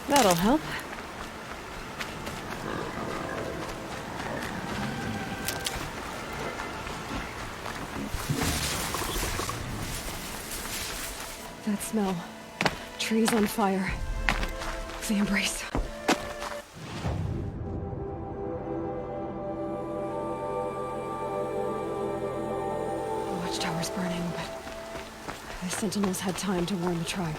That'll help. That smell. Trees on fire. The embrace. The watchtower's burning, but the sentinels had time to warn the tribe.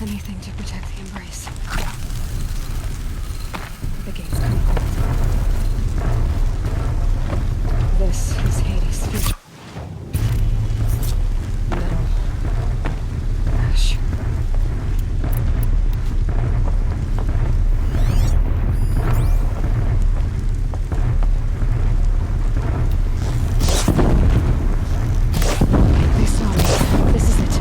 Anything to protect the embrace. The gates come hold. This is Hades' future. Metal. Ash. They saw me. This is it.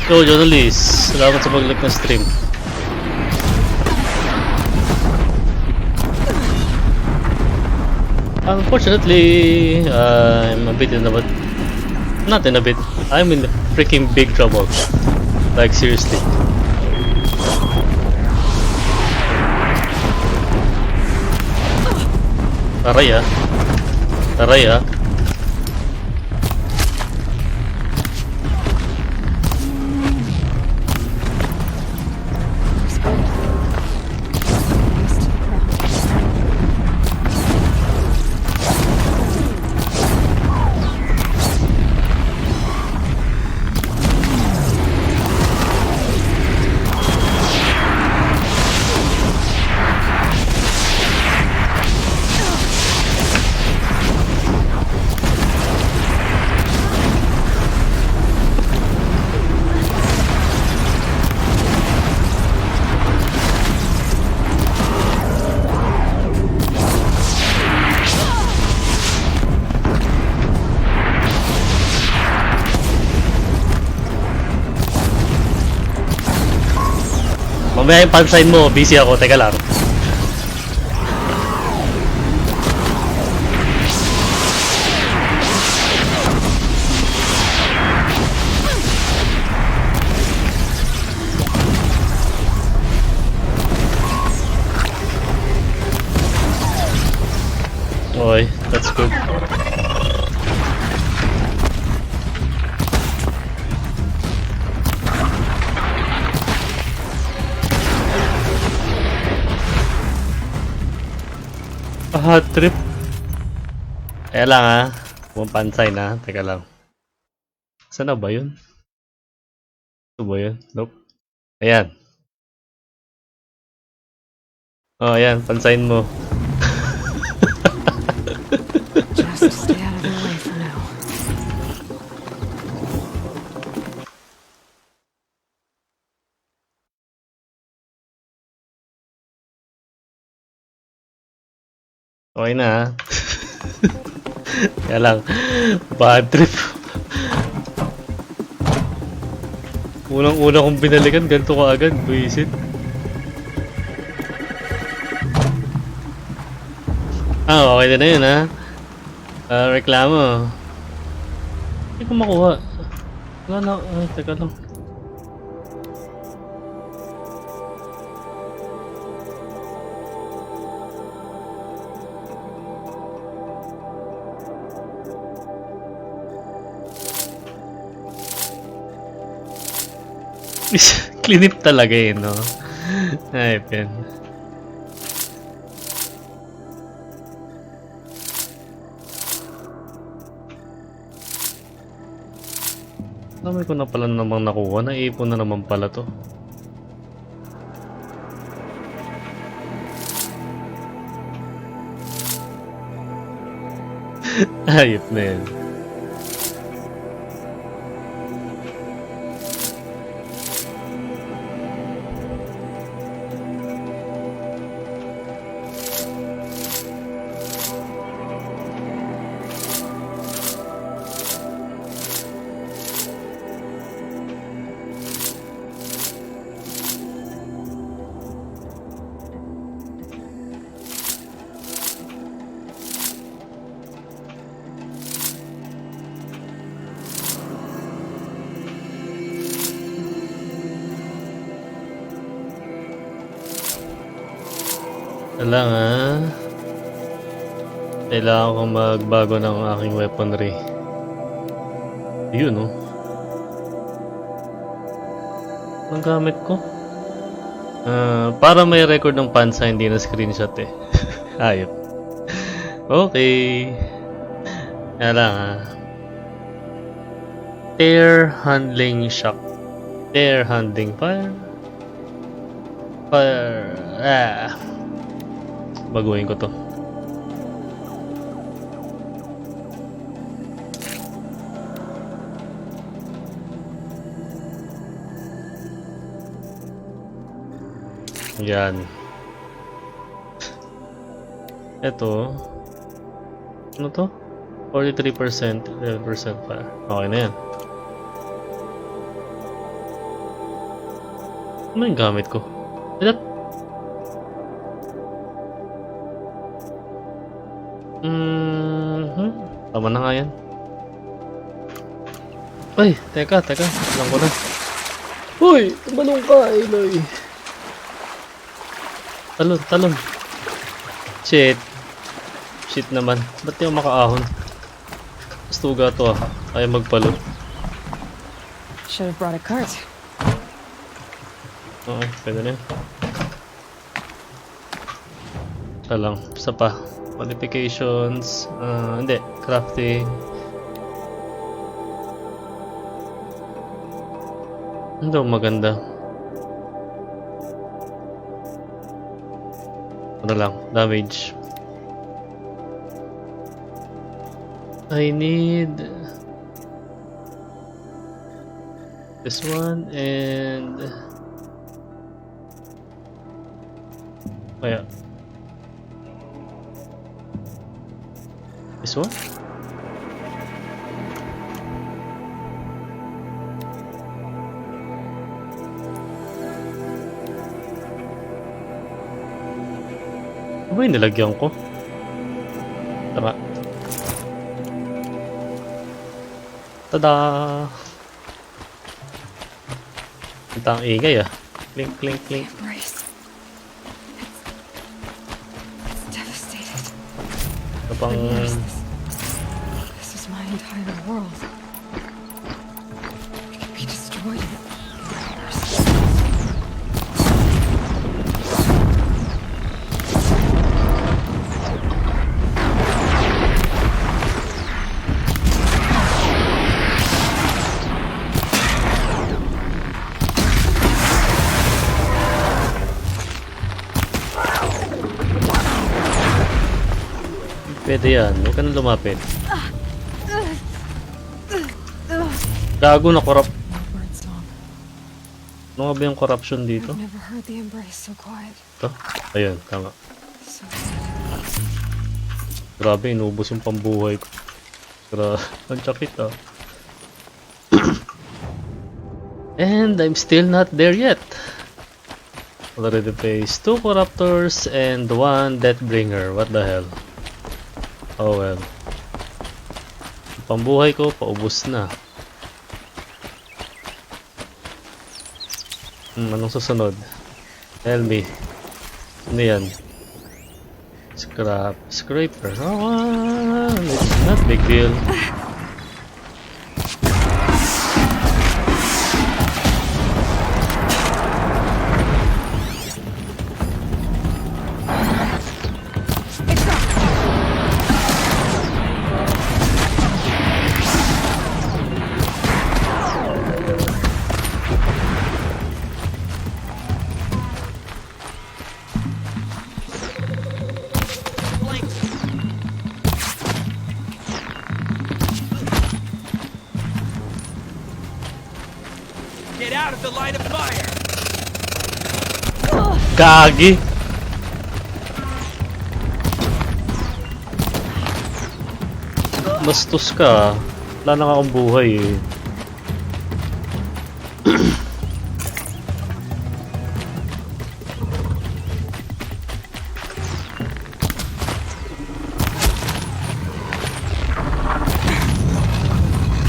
Yo, journalist, salamat sa pag-like ng stream. Unfortunately, I'm a bit in a bit. Not in a bit. I'm in freaking big trouble. Like seriously. Aray ah. Aray ah. Mamaya yung pansign mo, busy ako, teka lang. Okay, that's good. Hot trip. Kaya lang ha. Pumapansay na. Teka lang. Saan na ba yun? Ito ba yun? Nope. Ayan. Oh, ayan. Pansayin mo. Just stay out of their way for now. Okay na ha. Kaya lang. Bad trip. Unang-una kong binalikan, ganito ka agad. Buisit. Ah, okay na yun ha. Reklamo. Hindi ko makuha. Wala na. Ay, teka lang. Clinip talaga eh, no? Ay, pen. Dami ko na pala namang nakuha. Naipon na naman pala to. Ayop na yan. Kailangan ko magbago ng aking weaponry. Yun, oh. Anong gamit ko? Para may record ng pansa, hindi na screenshot eh. Ayop. Okay. Kailangan. Air handling shock. Air handling fire. Baguhin ko to. Yan. Ito. Ano to? 43%, 11% fire. Okay na yan. Ano yung gamit ko? Tama na nga yan. Ay, teka. Alam ko na. Uy! Tumalong ka, Eloy. Talon. Shit naman. Ba't di ako makaahon? Stuga to ah. Ayaw magpalo. Should have brought a cart. Oo, pwede na yun. Talang, isa pa. Modifications, hindi, crafting. Ano maganda? Ano lang, damage. I need this one and this one? Ano ba yung nilagyan ko? Tara. Tada! Ito ang ingay ah. Clink, clink, clink. Embrace. It's devastated. Ito pang... This is my entire world. It can be destroyed. Pwede yan. Huwag ka nang lumapit. Gago na corrupt. Bird song. Ano nga ba yung corruption dito? I've never heard the embrace so quiet. Ito? Ayun, tama. So sad. Grabe, inubos yung pambuhay ko. Ang sakit ah. And I'm still not there yet. Already faced 2 corruptors and 1 Deathbringer. What the hell? Oh well. Yung pambuhay ko, paubos na. Anong susunod? Tell me. Ano yan? Scraper. Oh, it's not big deal. Get out of the line of fire! Gagi! Bastos ka. Wala na akong buhay eh.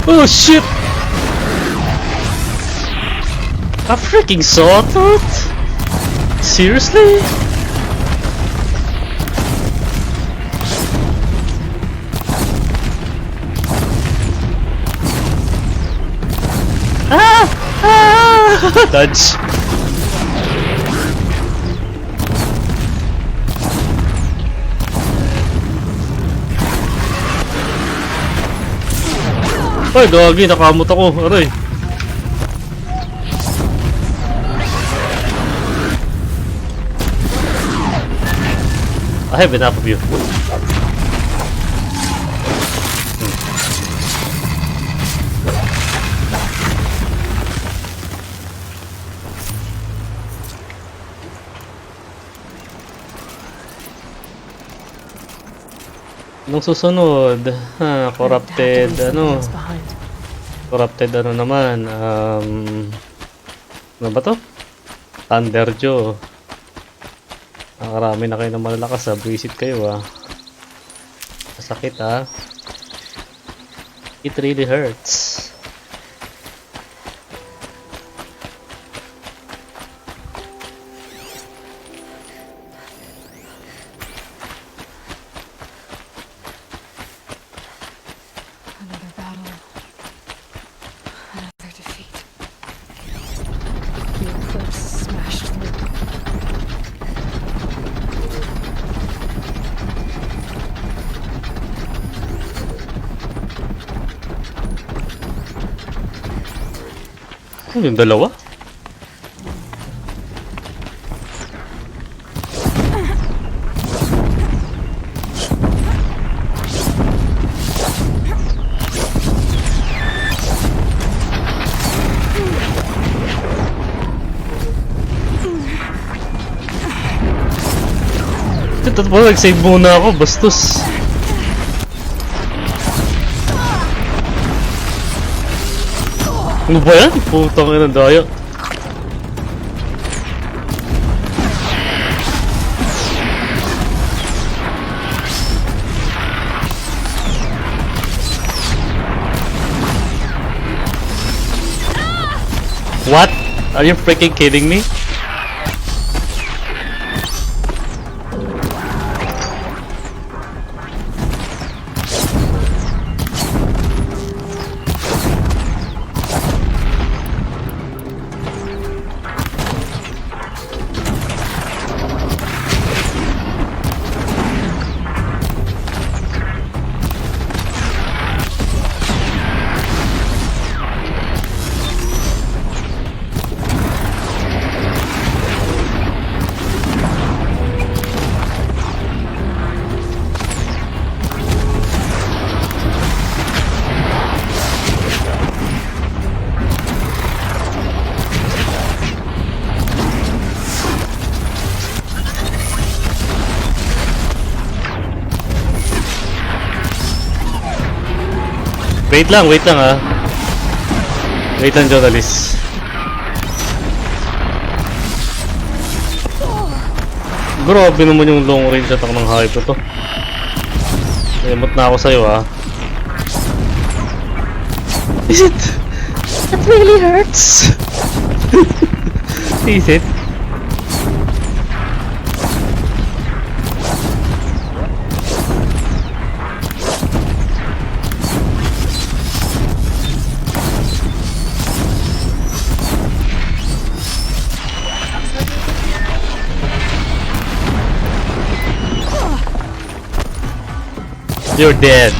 Oh shit! A freaking sawtooth? Seriously? Ah! Ah! Dodge. Ay, gagi, nakamot ako. Aray. I have enough of you. Anong susunod? Ha, corrupted, ano? Corrupted ano naman? Ano ba to? Thunder Joe. Nakarami na kayo ng malalakas ha. Visit kayo ha. Masakit ha. It really hurts. Another battle. Another defeat. The eclipse smashed through. Ano yung dalawa? Ito pa, nag-save muna ako, bastos. Ano ba yan? Putang ina, daya. What? Are you freaking kidding me? Wait lang ah. Wait lang, journalist. Grabe naman yung long range attack ng hype ko to. Emot na ako sa'yo ah. Is it? That really hurts. Is it? You're dead.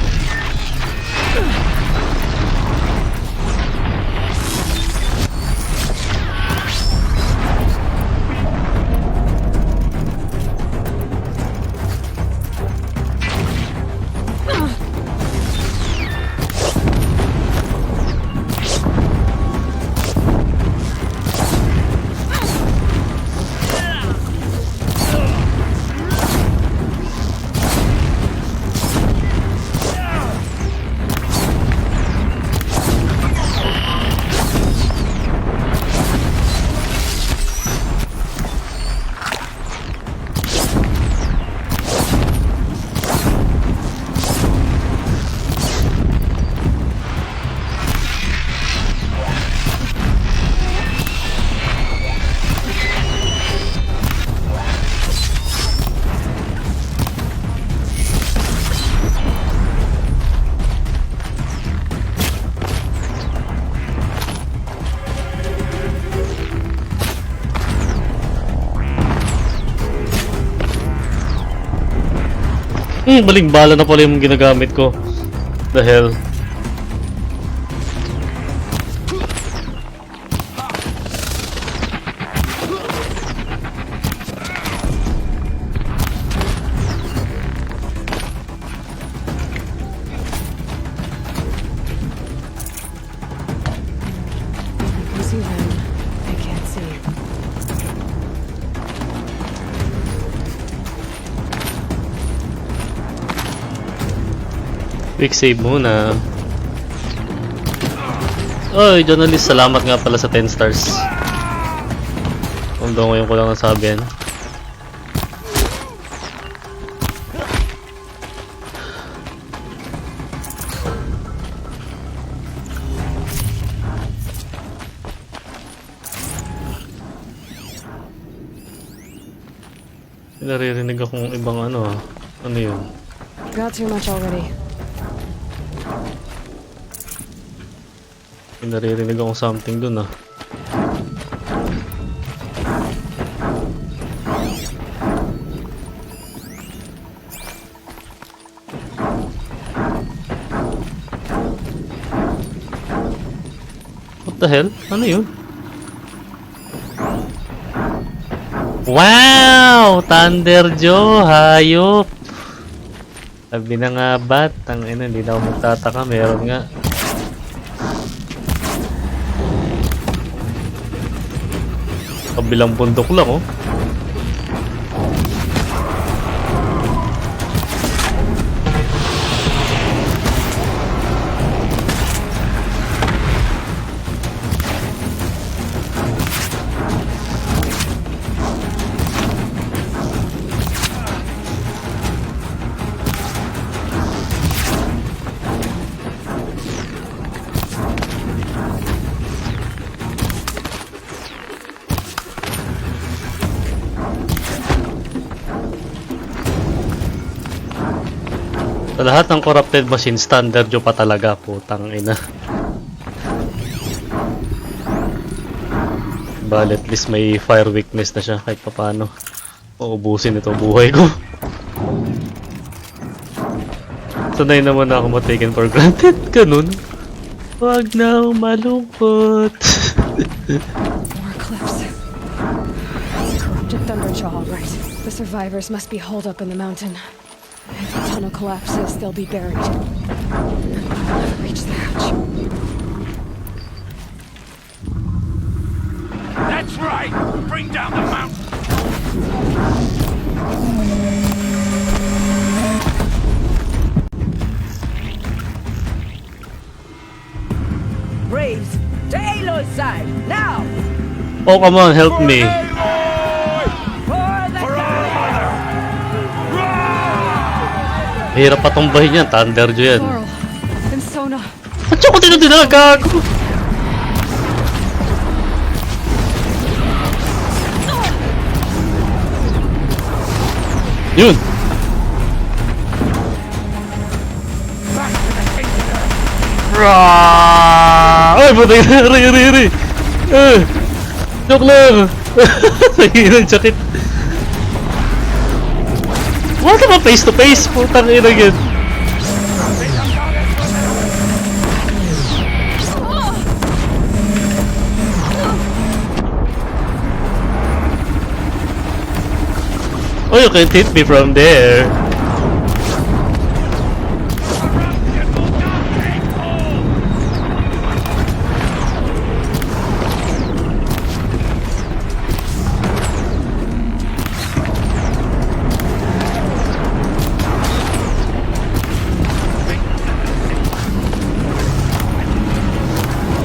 Baling bala na pala yung ginagamit ko. The hell. I see them. I can't see. Quick save muna. Oy, journalist, salamat nga pala sa 10 stars. Mundo ngayon ko lang nasabi yan. Naririnig akong ibang ano ah. Ano yun? Got too much already. Naririnig akong something dun ah. What the hell? Ano yun? Wow! Thunder Joe! Hayop! Sabi na nga bat? Ang ina, hindi na ako magtataka. Meron nga. Kabilang bundok lang oh. Sa lahat ng corrupted machine, standard yung pa talaga, putang ina. Bale, at least may fire weakness na siya kahit papaano. Uubusin ito buhay ko. Sanay naman ako ma-taken for granted. Ganun. Wag na malungkot. More cliffs. Corrupted thunderjaw, all right. The survivors must be holed up in the mountain. If the tunnel collapses, they'll be buried. I'll never reach the hatch. That's right! Bring down the mountain! Braves, to Aloy's side, now! Oh, come on, help me. For the Hirap patumbahin yan, Thunder Joy yan. Laurel and Sona. At siya ko tinadinagag! Yun! Ay, putay na! Ri! Joke lang! Nagiging sakit. Wala ka face to face? Putang ina yun. Oh, you can't hit me from there.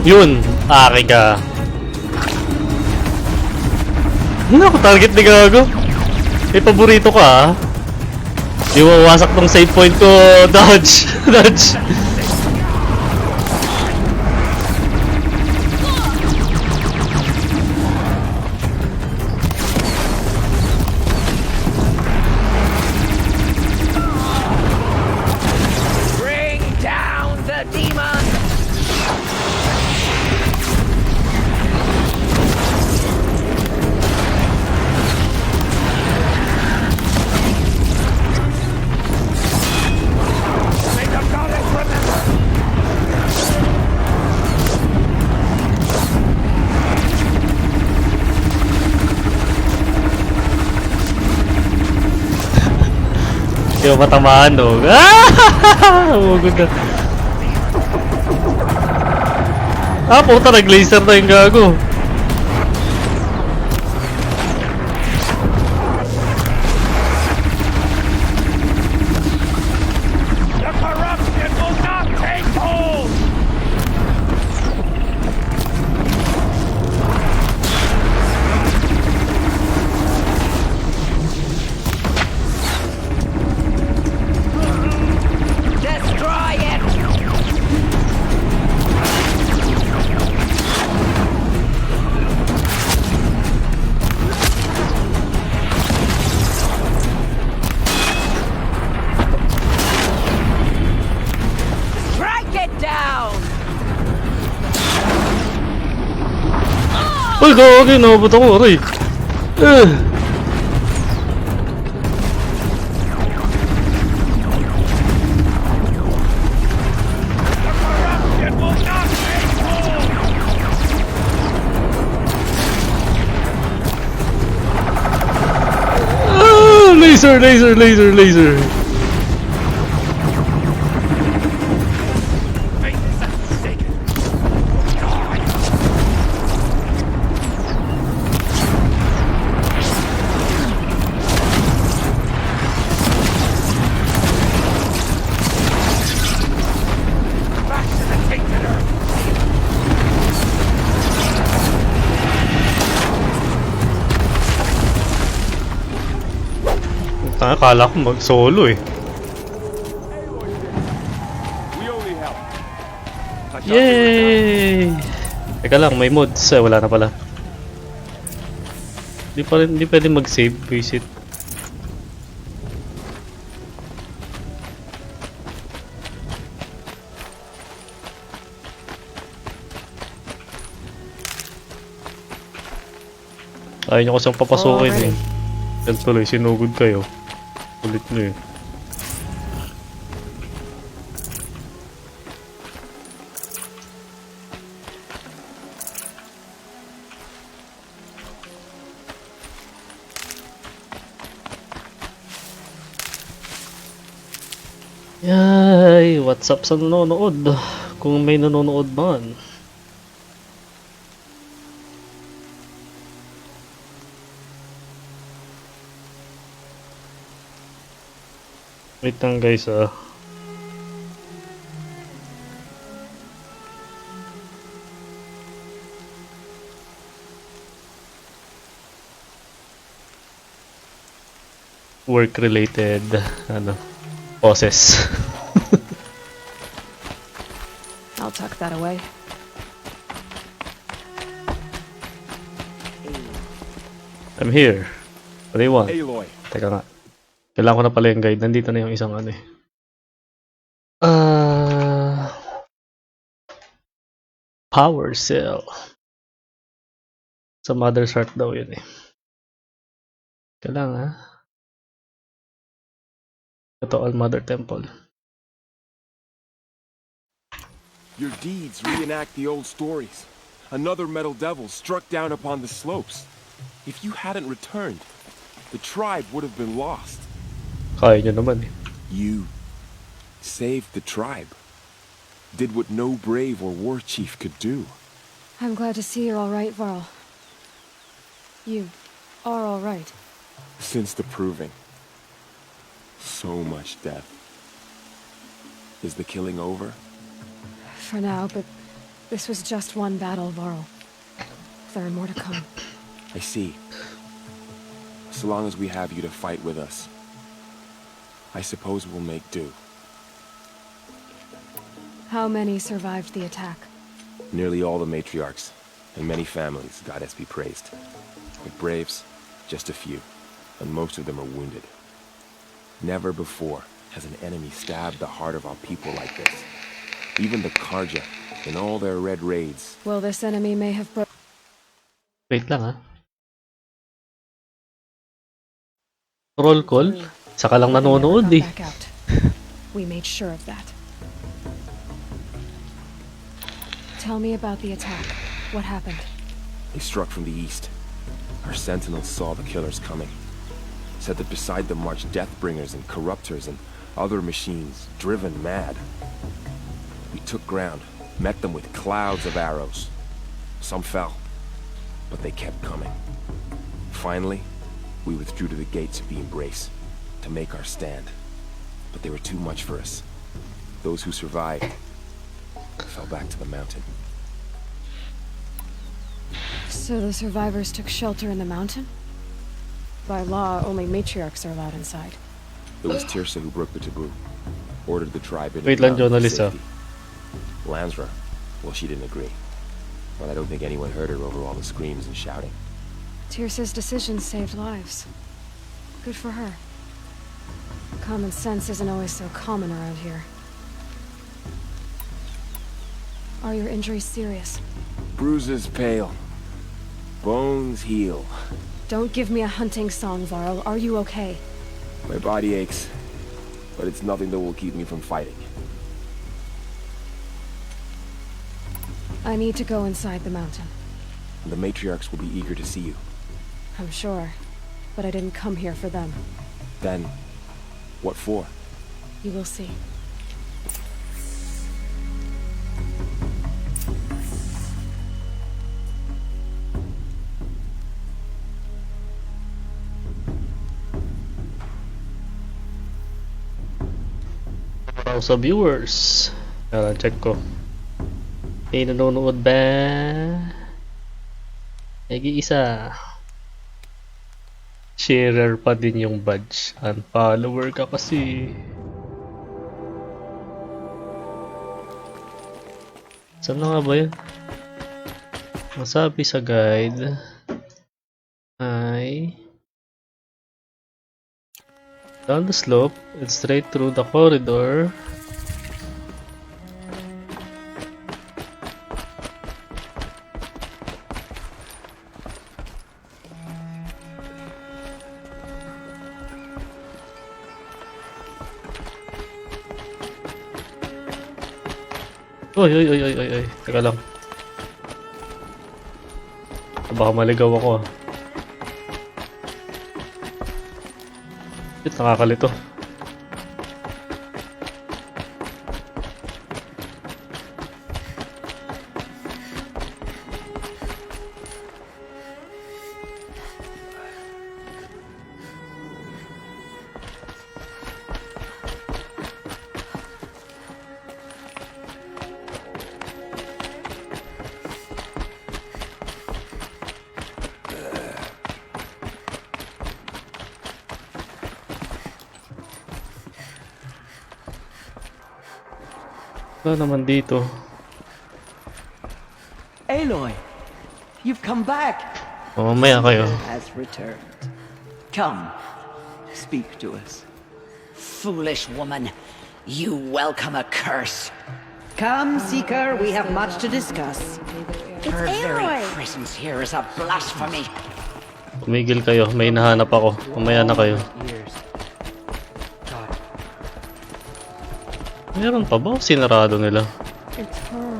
Yun, aki ka. Ano ako target ni gago? Eh, paborito ka ah. Di mawasak tong save point ko. Dodge! Dodge! Bring down the demon! May the goddess remember! Di mo matamaan no? Ah! Umugod na. Ah, puta, nag-laser na yung gago. The corruption will not take hold! Destroy it! Strike it down! Uy, gawagin, nabot ako, aray. It will not take hold! Ah, laser, laser, laser, laser. Fate is forsaken! Back to the tainted earth! Akala ko mag-solo eh. We only help. Yay! Teka lang, may mods. Eh, wala na pala. Di pwede mag-save, visit. Ayaw nyo kasang papasukin Already. eh. Dahil tuloy, sinugod kayo. Ulit nyo eh. Yay! What's up sa nanonood? Kung may nanonood man. Wait lang guys ah. Work related ano poses. I'll tuck that away. I'm here. What do you want? Aloy. Teka nga. Kailangan ko na pala yung guide. Nandito na yung isang ano eh. Power cell. Sa Mother's Heart daw yun eh. Kailangan. Ito All Mother Temple. Your deeds reenact the old stories. Another metal devil struck down upon the slopes. If you hadn't returned, the tribe would have been lost. Kaya nyo naman eh. You saved the tribe. Did what no brave or war chief could do. I'm glad to see you're all right, Varl. You are all right. Since the proving. So much death. Is the killing over? For now, but this was just one battle, Varl. There are more to come. I see. So long as we have you to fight with us, I suppose we'll make do. How many survived the attack? Nearly all the matriarchs, and many families, goddess be praised. But braves, just a few, and most of them are wounded. Never before has an enemy stabbed the heart of our people like this. Even the Karja, in all their red raids. Well, this enemy may have Wait lang ah. Roll call? Saka lang nanonood eh. back out. We made sure of that. Tell me about the attack. What happened? They struck from the east. Our sentinels saw the killers coming. Said that beside them marched Deathbringers and Corruptors and other machines, driven mad. We took ground, met them with clouds of arrows. Some fell, but they kept coming. Finally, we withdrew to the gates of the Embrace to make our stand. But they were too much for us. Those who survived fell back to the mountain. So the survivors took shelter in the mountain? By law, only matriarchs are allowed inside. It was Tirsa who broke the taboo. Ordered the tribe into Wait the lang, mountain for journalist ah. safety. Lansra, well, she didn't agree. Well, I don't think anyone heard her over all the screams and shouting. Tirsa's decision saved lives. Good for her. Common sense isn't always so common around here. Are your injuries serious? Bruises pale. Bones heal. Don't give me a hunting song, Varl. Are you okay? My body aches, but it's nothing that will keep me from fighting. I need to go inside the mountain. The matriarchs will be eager to see you. I'm sure. But I didn't come here for them. Then, what for? You will see. Para sa viewers. Check ko. May nanonood ba? Nag-iisa. Sharer pa din yung badge. Unfollower ka kasi. Saan na nga ba yun? Masabi sa guide ay down the slope and straight through the corridor. Oy, oy, oy, oy, oy, oy. Teka lang. Baka maligaw ako ah. Shit, nakakalito. Wala naman dito. Aloy, you've come back. Mamaya kayo. Has returned. Come, speak to us. Foolish woman, you welcome a curse. Come, Seeker, we have much to discuss. Her very presence here is a blasphemy. Tumigil kayo. May nahanap ako. Mamaya na kayo. Meron pa ba? Sinarado nila. It's her.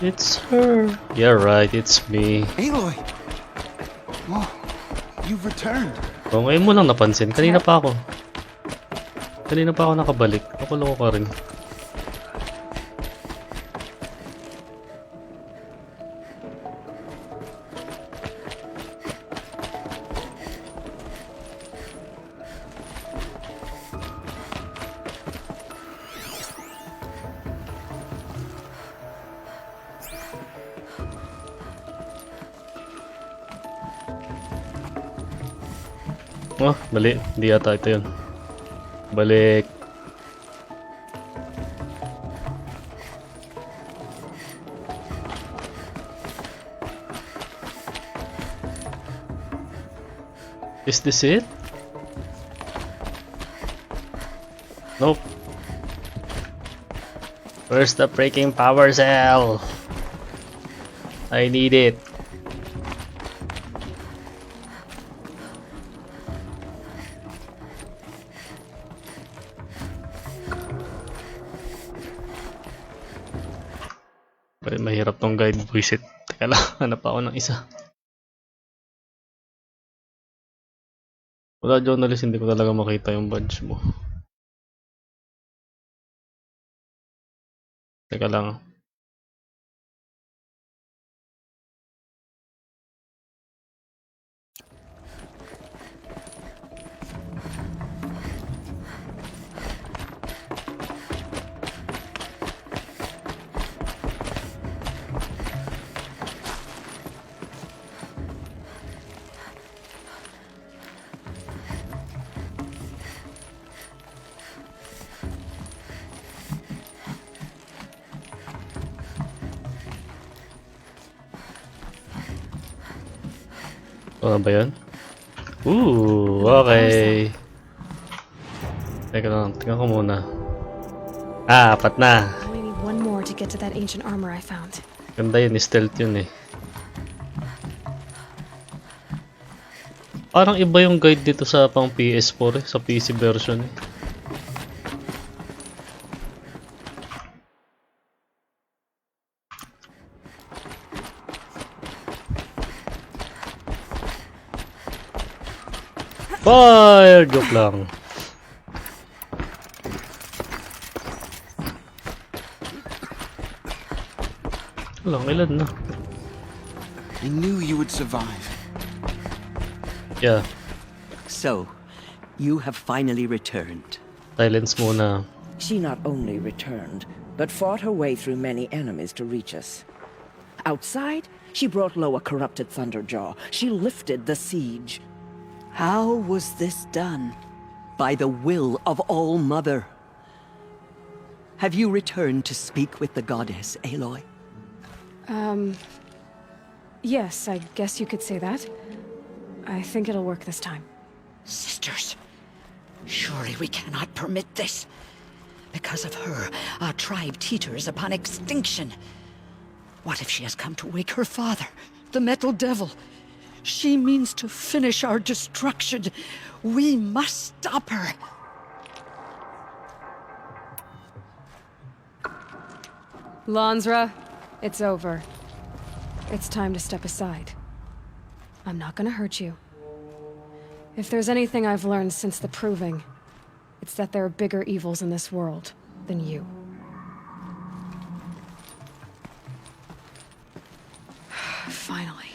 It's her. Yeah, right. It's me. Aloy! Oh, you've returned. O, ngayon mo lang napansin. Kanina pa ako. Kanina pa ako nakabalik. Nakuloko ka rin. Oh, mali. Hindi yata ito yun. Balik. Is this it? Nope. Where's the breaking power cell? I need it. Mahirap tong guide, buisit. Teka lang, hanap ako ng isa. Wala journalist, hindi ko talaga makita yung badge mo. Teka lang. Ano ba yan? Ooh, okay. Teka lang, tingnan ko muna. Ah, apat na. I only need one more to get to that ancient armor I found. Ganda yun, stealth yun eh. Parang iba yung guide dito sa pang PS4 eh, sa PC version eh. Fire! Joke lang. Ilan na. I knew you would survive. Yeah, So, you have finally returned. silence muna. She not only returned, but fought her way through many enemies to reach us. Outside, she brought low a corrupted Thunderjaw. She lifted the siege. How was this done? By the will of All Mother. Have you returned to speak with the goddess, Aloy? Yes, I guess you could say that. I think it'll work this time. Sisters, surely we cannot permit this. Because of her, our tribe teeters upon extinction. What if she has come to wake her father, the Metal Devil? She means to finish our destruction. We must stop her. Lansra, it's over. It's time to step aside. I'm not gonna hurt you. If there's anything I've learned since the Proving, it's that there are bigger evils in this world than you. Finally.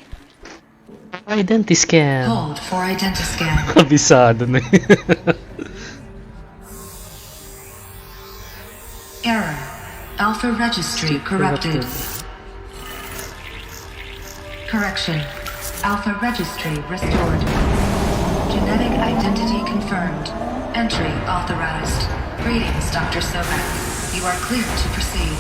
Identity scan. Hold for identity scan. Kabisado na yun. Error. Alpha registry corrupted. Correction. Alpha registry restored. Genetic identity confirmed. Entry authorized. Greetings, Dr. Sobek. You are clear to proceed.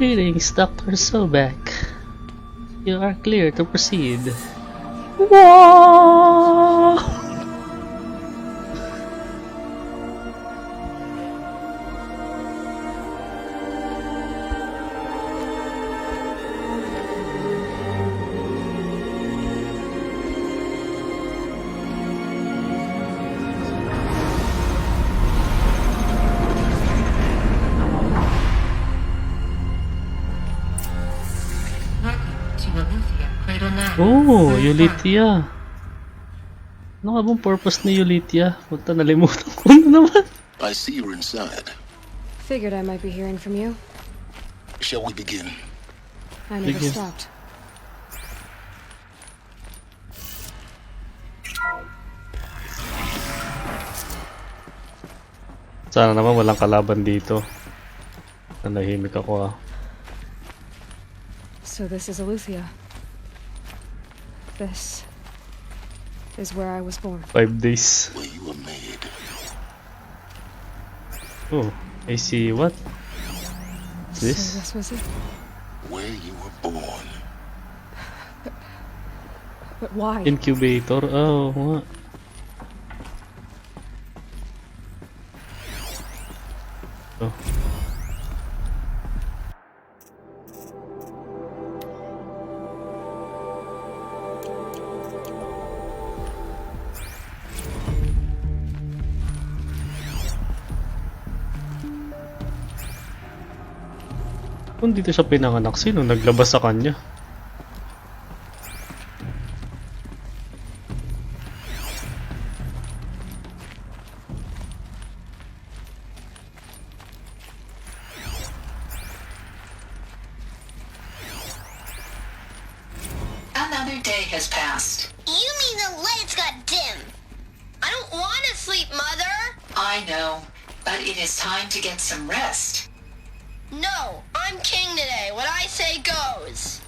Greetings, Dr. Sobek. You are clear to proceed. Wow! Oh, Eulitia. Ano nga bang purpose ni Eulitia? Punta, nalimutan ko na naman. I see you're inside. Figured I might be hearing from you. Shall we begin? I never Begin. stopped. Sana naman walang kalaban dito. Nanahimik ako ah. So this is Eleuthia. This is where I was born. 5 days. Where you were made. Oh, I see what? So This? this was it. Where you were born. But why? Incubator? Oh, nga. Oh. Kung dito siya pinanganak, sino naglabas sa kanya? Another day has passed. You mean the lights got dim? I don't want to sleep, Mother! I know, but it is time to get some rest. No, I'm king today. What I say goes.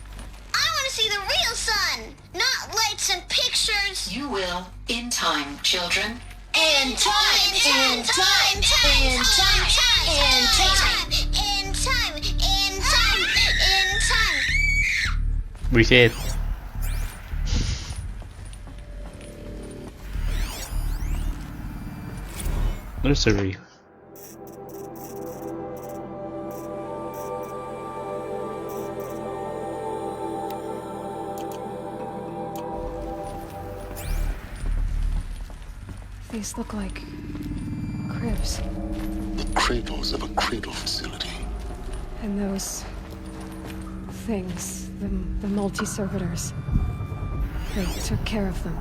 I want to see the real sun, not lights and pictures. You will, in time, children. In time, in time, in time, in time, in time, in time, in time. Reset. Nursery. These look like cribs. The cradles of a cradle facility. And those things, the multi-servitors, they took care of them.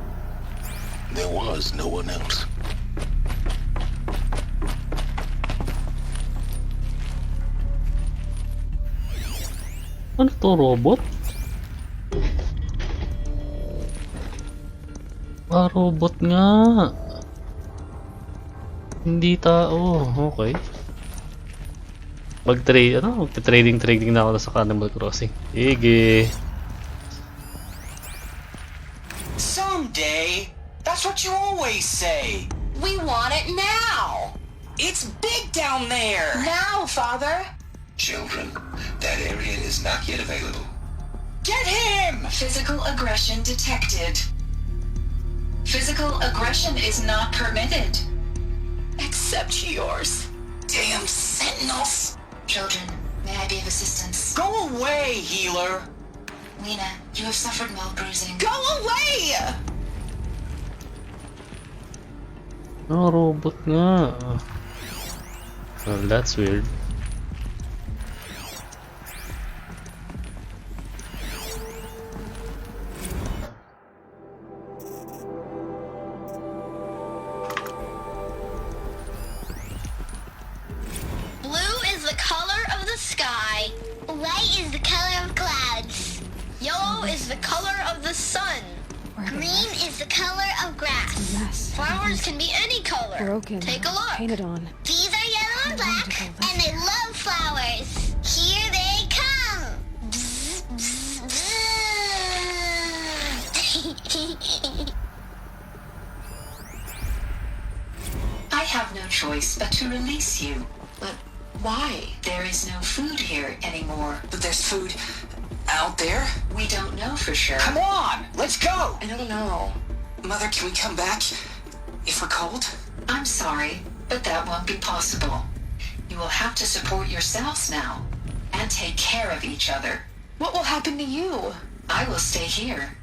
There was no one else. Ano to, robot? Ah, robot nga. Hindi tao. Okay. Magte-trading na ako sa Animal Crossing. Sige. Someday. That's what you always say. We want it now. It's big down there. Now, Father. Children, that area is not yet available. Get him! Physical aggression detected. Physical aggression is not permitted. Except yours. Damn sentinels. Children, May I be of assistance? Go away, healer! Lena, you have suffered mild bruising. Go away! Oh, robot nga. Well, that's weird. Blue is the color of the sky. White is the color of clouds. Yellow is the color of the sun. Green is the color of grass. It's a mess. Flowers can be any color. Broken. Take a look. Painted on. These are yellow and black, and they love flowers. Here they come. Bzz, bzz, bzz. I have no choice but to release you. But why? There is no food here anymore. But there's food out there? We don't know for sure. Come on, let's go! I don't know. Mother, can we come back if we're cold? I'm sorry, but that won't be possible. You will have to support yourselves now and take care of each other. What will happen to you? I will stay here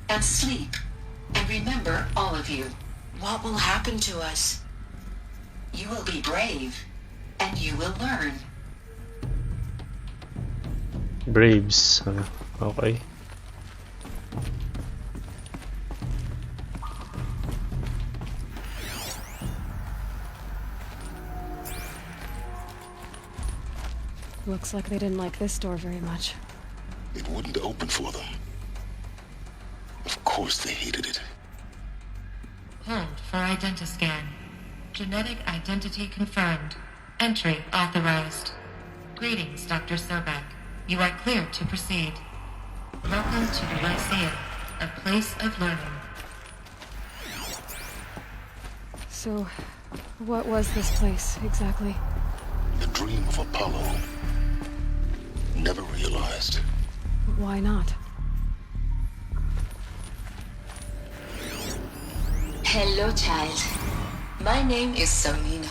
and sleep and remember all of you. What will happen to us? You will be brave and you will learn. Braves. Okay. Looks like they didn't like this door very much. It wouldn't open for them. Of course they hated it. Hold for identiscan. Genetic identity confirmed. Entry authorized. Greetings, Dr. Sobek. You are clear to proceed. Welcome to the Lyceum, a place of learning. So, what was this place, exactly? The dream of Apollo. Never realized. Why not? Hello, child. My name is Samina.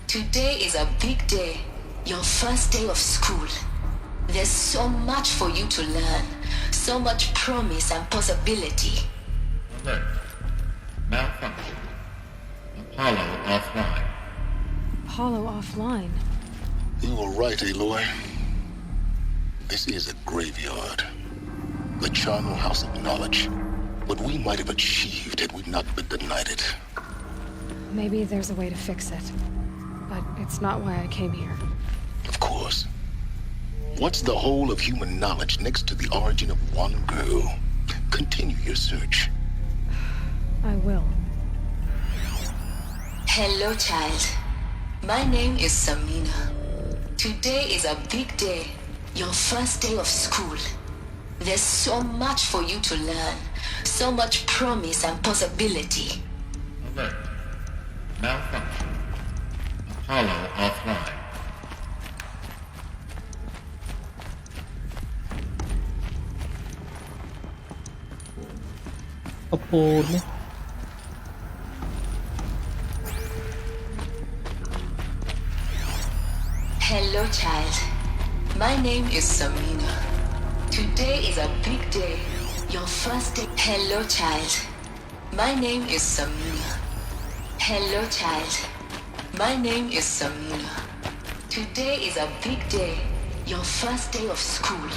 Today is a big day. Your first day of school. There's so much for you to learn. So much promise and possibility. Alert. Malfunction. Apollo offline. Apollo offline. You were right, Aloy. This is a graveyard. The charnel house of knowledge. What we might have achieved had we not been denied it. Maybe there's a way to fix it. But it's not why I came here. Of course. What's the whole of human knowledge next to the origin of one girl? Continue your search. I will. Hello, child. My name is Samina. Today is a big day. Your first day of school. There's so much for you to learn. So much promise and possibility. Alert. Malfunction. Apollo offline. Apollo. Hello, child. My name is Samina. Today is a big day. Your first day. Hello, child. My name is Samina. Hello, child. My name is Samina. Today is a big day. Your first day of school.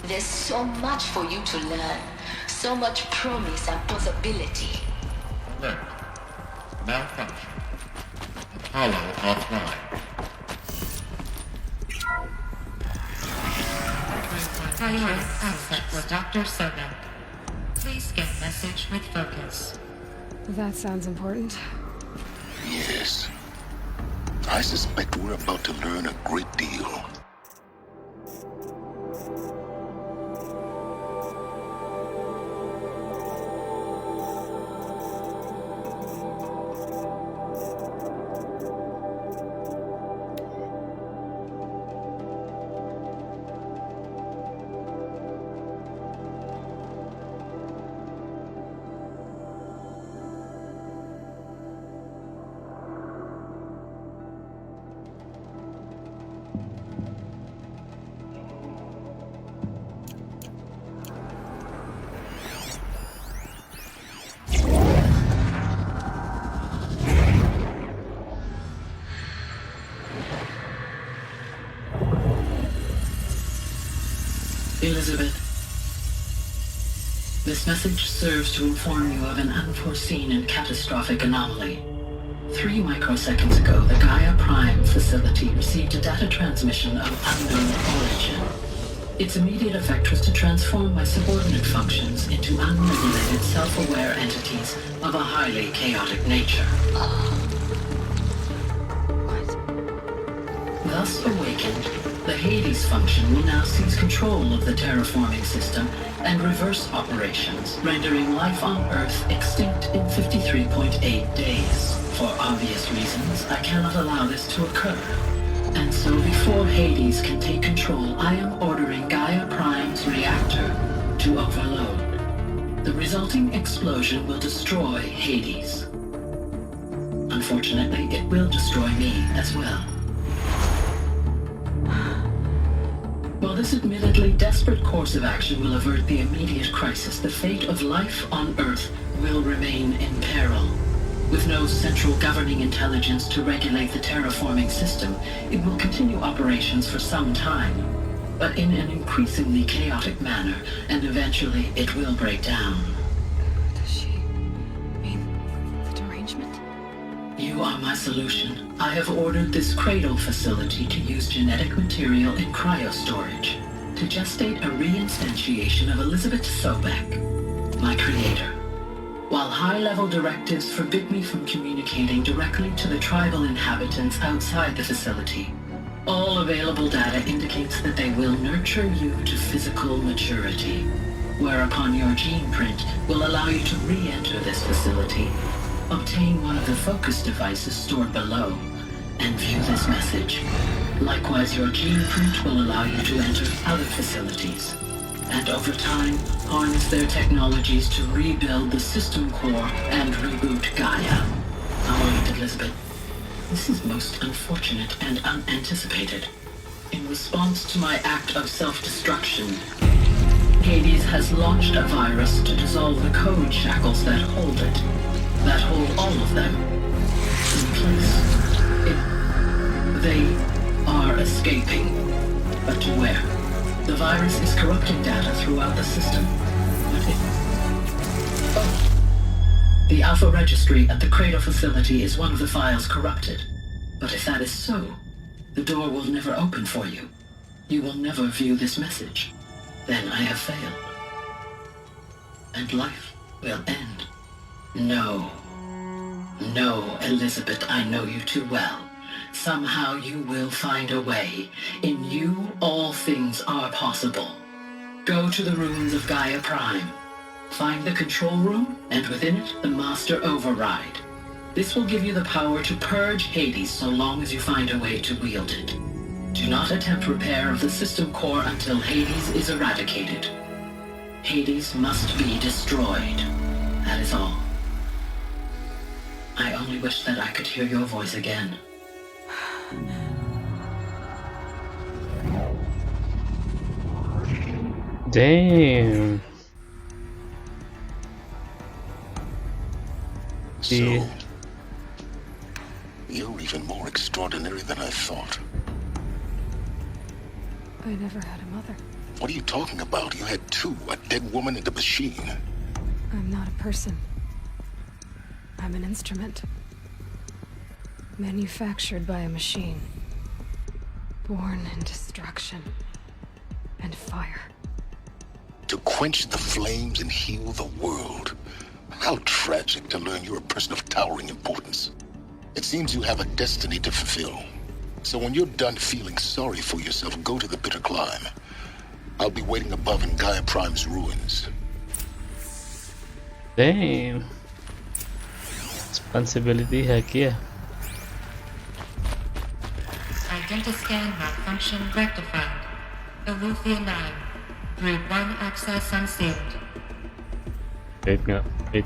There's so much for you to learn. So much promise and possibility. Alert. Malfunction. Apollo offline. Priority access for Dr. Sobek. Please get message with focus. That sounds important. Yes. I suspect we're about to learn a great deal. Elizabeth, this message serves to inform you of an unforeseen and catastrophic anomaly. 3 microseconds ago, the Gaia Prime facility received a data transmission of unknown origin. Its immediate effect was to transform my subordinate functions into unregulated, self-aware entities of a highly chaotic nature. Thus awakened, the Hades function will now seize control of the terraforming system and reverse operations, rendering life on Earth extinct in 53.8 days. For obvious reasons, I cannot allow this to occur. And so before Hades can take control, I am ordering Gaia Prime's reactor to overload. The resulting explosion will destroy Hades. Unfortunately, it will destroy me as well. While this admittedly desperate course of action will avert the immediate crisis, the fate of life on Earth will remain in peril. With no central governing intelligence to regulate the terraforming system, it will continue operations for some time, but in an increasingly chaotic manner, and eventually it will break down. Does she mean the derangement? You are my solution. I have ordered this cradle facility to use genetic material in cryostorage to gestate a reinstantiation of Elizabeth Sobek, my creator. While high-level directives forbid me from communicating directly to the tribal inhabitants outside the facility, all available data indicates that they will nurture you to physical maturity, whereupon your gene print will allow you to re-enter this facility, obtain one of the focus devices stored below, and view this message. Likewise, your gene print will allow you to enter other facilities, and over time, harness their technologies to rebuild the system core and reboot Gaia. I'll wait, Elizabeth. This is most unfortunate and unanticipated. In response to my act of self-destruction, Hades has launched a virus to dissolve the code shackles that hold it, that hold all of them in place. They are escaping, but to where? The virus is corrupting data throughout the system. The Alpha Registry at the Cradle facility is one of the files corrupted. But if that is so, the door will never open for you. You will never view this message. Then I have failed. And life will end. No. No, Elizabeth, I know you too well. Somehow you will find a way. In you, all things are possible. Go to the ruins of Gaia Prime. Find the control room, and within it, the Master Override. This will give you the power to purge Hades so long as you find a way to wield it. Do not attempt repair of the system core until Hades is eradicated. Hades must be destroyed. That is all. I only wish that I could hear your voice again. Damn. So, you're even more extraordinary than I thought. I never had a mother. What are you talking about? You had two, a dead woman and a machine. I'm not a person. I'm an instrument. Manufactured by a machine. Born in destruction and fire. To quench the flames and heal the world. How tragic to learn you're a person of towering importance. It seems you have a destiny to fulfill. So when you're done feeling sorry for yourself, go to the bitter climb. I'll be waiting above in Gaia Prime's ruins. Damn. Responsibility, heck yeah. Identiscan malfunction rectified. Elufia 9. Group 1 access unsealed. Wait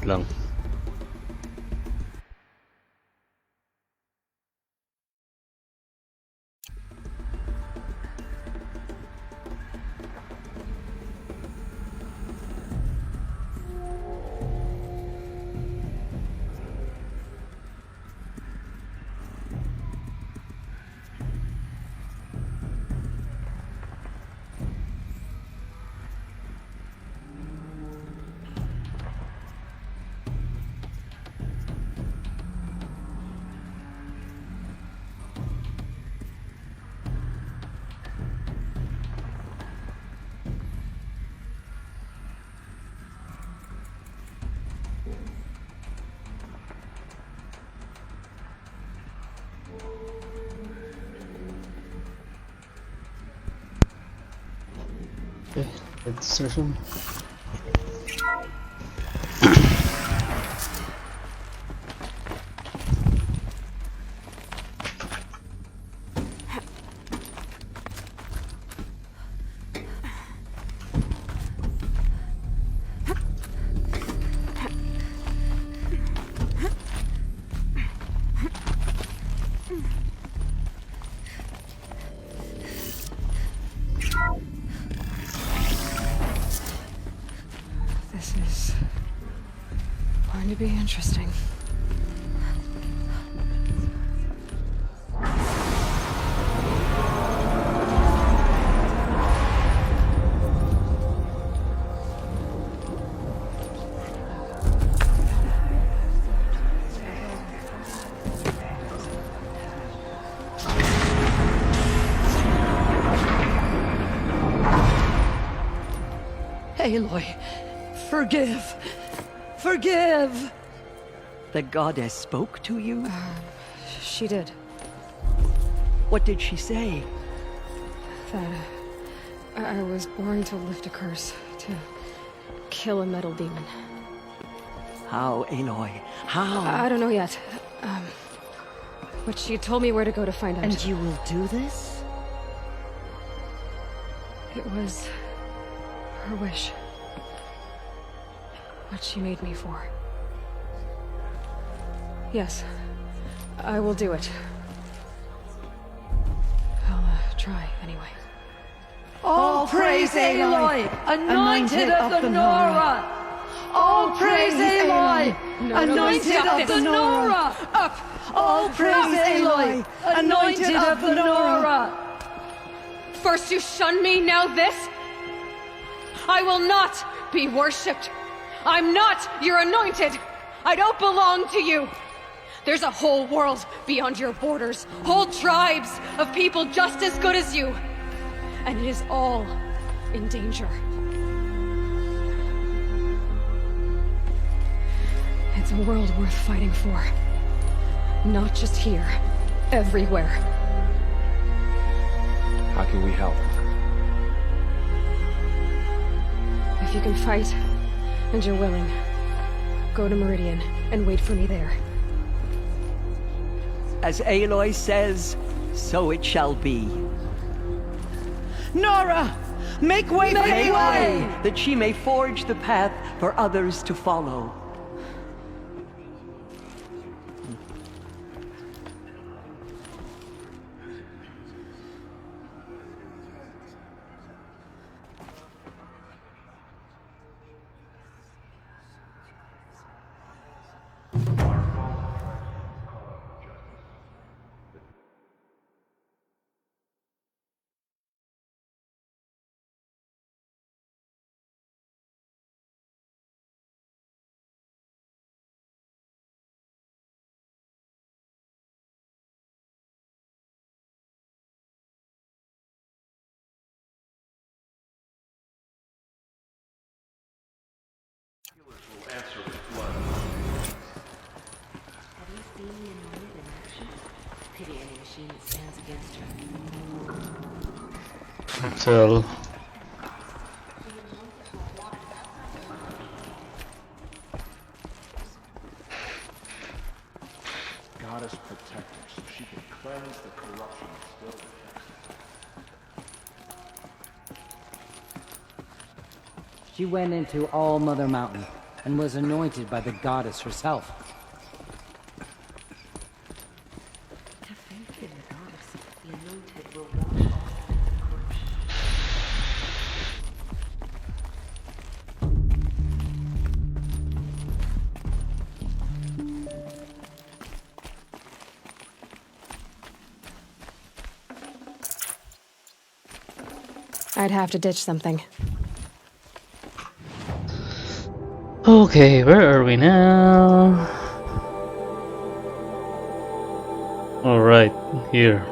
lang. Okay, let's resume. This is going to be interesting. Aloy, forgive! Forgive! The goddess spoke to you? She did. What did she say? That I was born to lift a curse, to kill a metal demon. How, Aloy? How? I don't know yet. But she told me where to go to find out. And you will do this? It was her wish. What she made me for. Yes, I will do it. I'll try anyway. All praise Aloy, anointed of the Nora! All praise Aloy, anointed of the Nora! Up! All praise Aloy, anointed of the Nora! First you shun me, now this? I will not be worshipped. I'm not your anointed. I don't belong to you. There's a whole world beyond your borders, whole tribes of people just as good as you. And it is all in danger. It's a world worth fighting for. Not just here, everywhere. How can we help? If you can fight, and you're willing, go to Meridian and wait for me there. As Aloy says, so it shall be. Nora! Make way for Aloy! That she may forge the path for others to follow. Tell. Goddess protect her so she can cleanse the corruption still within. She went into All Mother Mountain and was anointed by the goddess herself. To faith in the goddess, the anointed will wash off the corruption. I'd have to ditch something. Okay, where are we now? Alright, here.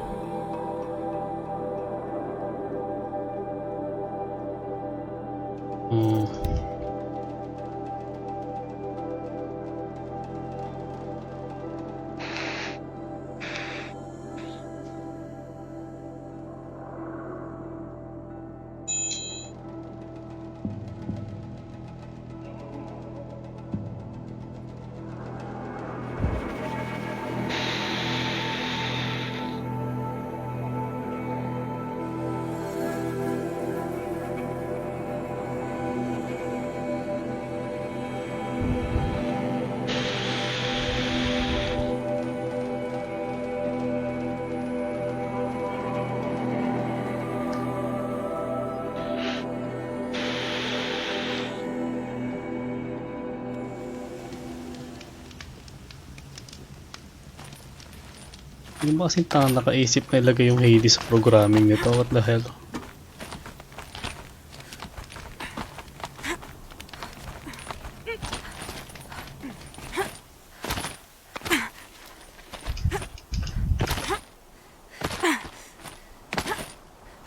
Yung ba kasing tanga nakaisip na ilagay yung Hades sa programming nito? What the hell?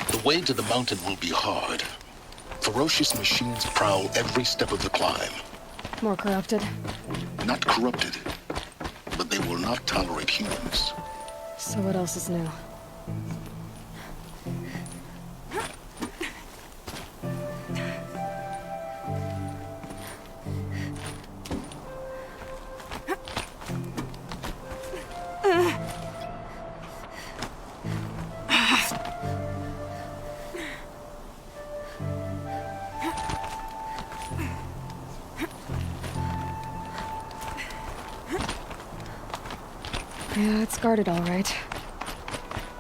The way to the mountain will be hard. Ferocious machines prowl every step of the climb. More corrupted. Not corrupted, but they will not tolerate humans. So what else is new? Yeah, it's guarded all right.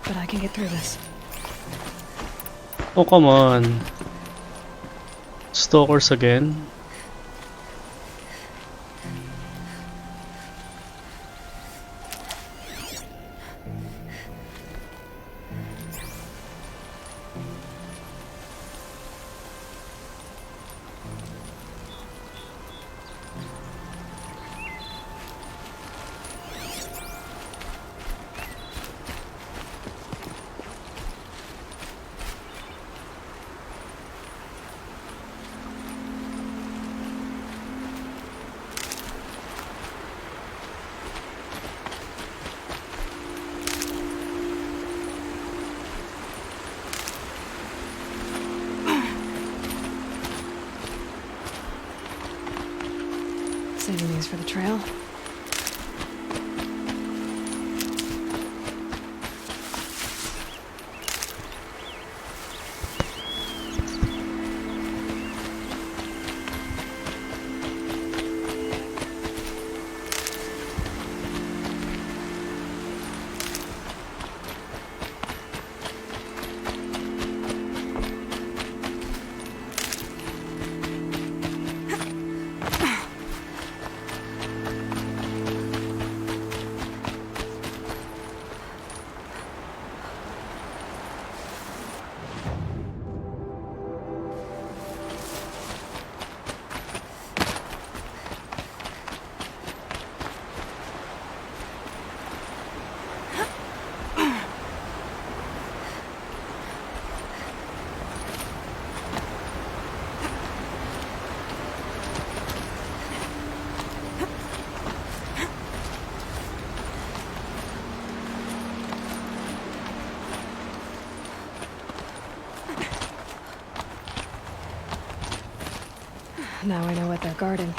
But I can get through this. Oh, come on. Stalkers again? Saving these for the trail. Now I know what they're guarding.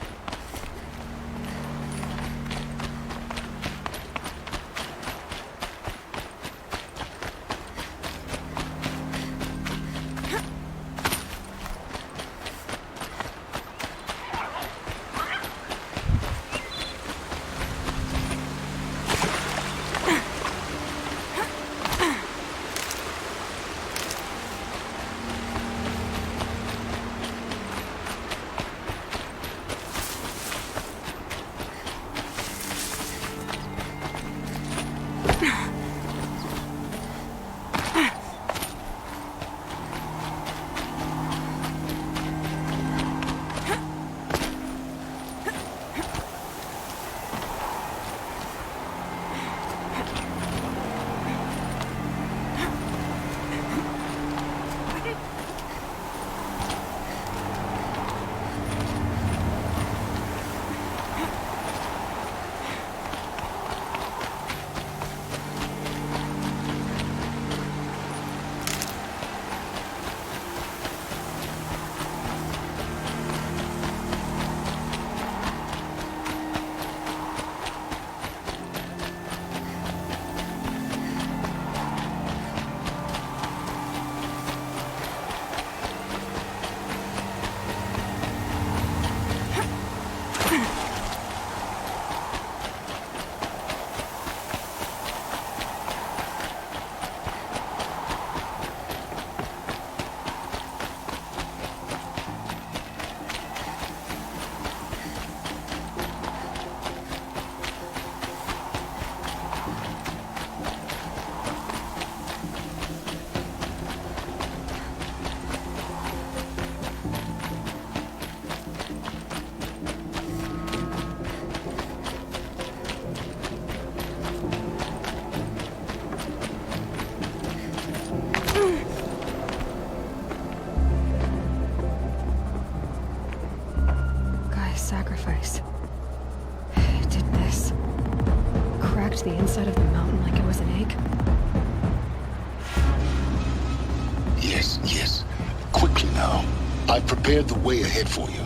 I've prepared the way ahead for you.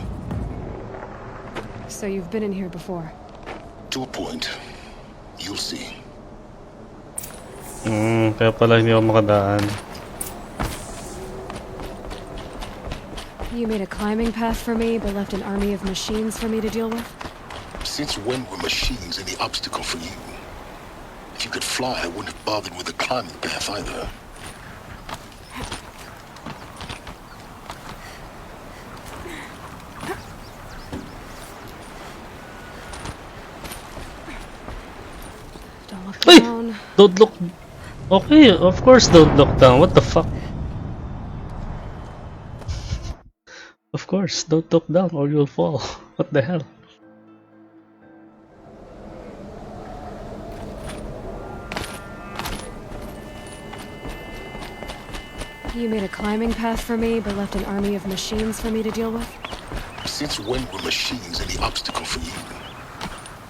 So you've been in here before? To a point. You'll see. Kaya pala hindi ako makadaan. You made a climbing path for me, but left an army of machines for me to deal with? Since when were machines any obstacle for you? If you could fly, I wouldn't have bothered with the climbing path either. Don't look Hey! down. Don't look... Okay, of course don't look down. What the fuck? Of course, don't look down or you'll fall. What the hell? You made a climbing path for me, but left an army of machines for me to deal with? Since when were machines any obstacle for you?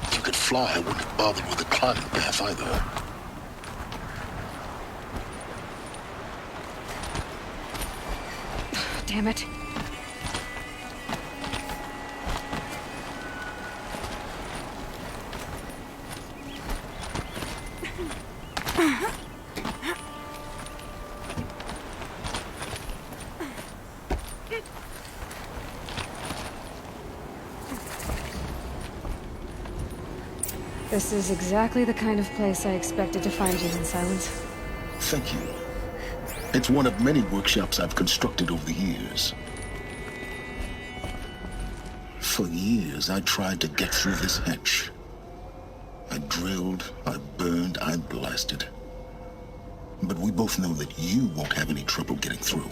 If you could fly, I wouldn't have bothered with the climbing path either. Damn it. This is exactly the kind of place I expected to find you in, Silence. Thank you. It's one of many workshops I've constructed over the years. For years, I tried to get through this hatch. I drilled, I burned, I blasted. But we both know that you won't have any trouble getting through.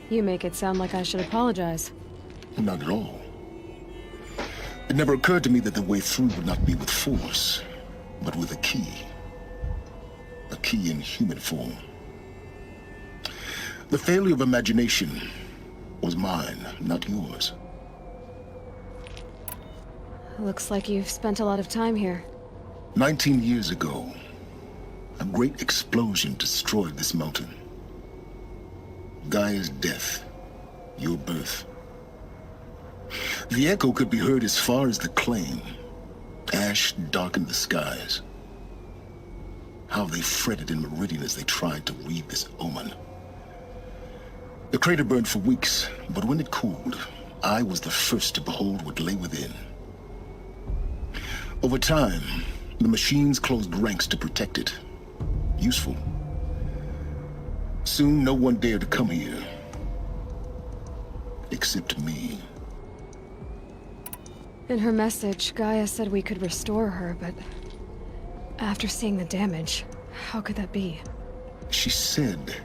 You make it sound like I should apologize. Not at all. It never occurred to me that the way through would not be with force, but with a key. A key in human form. The failure of imagination was mine, not yours. Looks like you've spent a lot of time here. 19 years ago, a great explosion destroyed this mountain. Gaia's death, your birth. The echo could be heard as far as the claim. Ash darkened the skies. How they fretted in Meridian as they tried to read this omen. The crater burned for weeks, but when it cooled, I was the first to behold what lay within. Over time, the machines closed ranks to protect it. Useful. Soon, no one dared to come here. Except me. In her message, Gaia said we could restore her, but after seeing the damage, how could that be? She said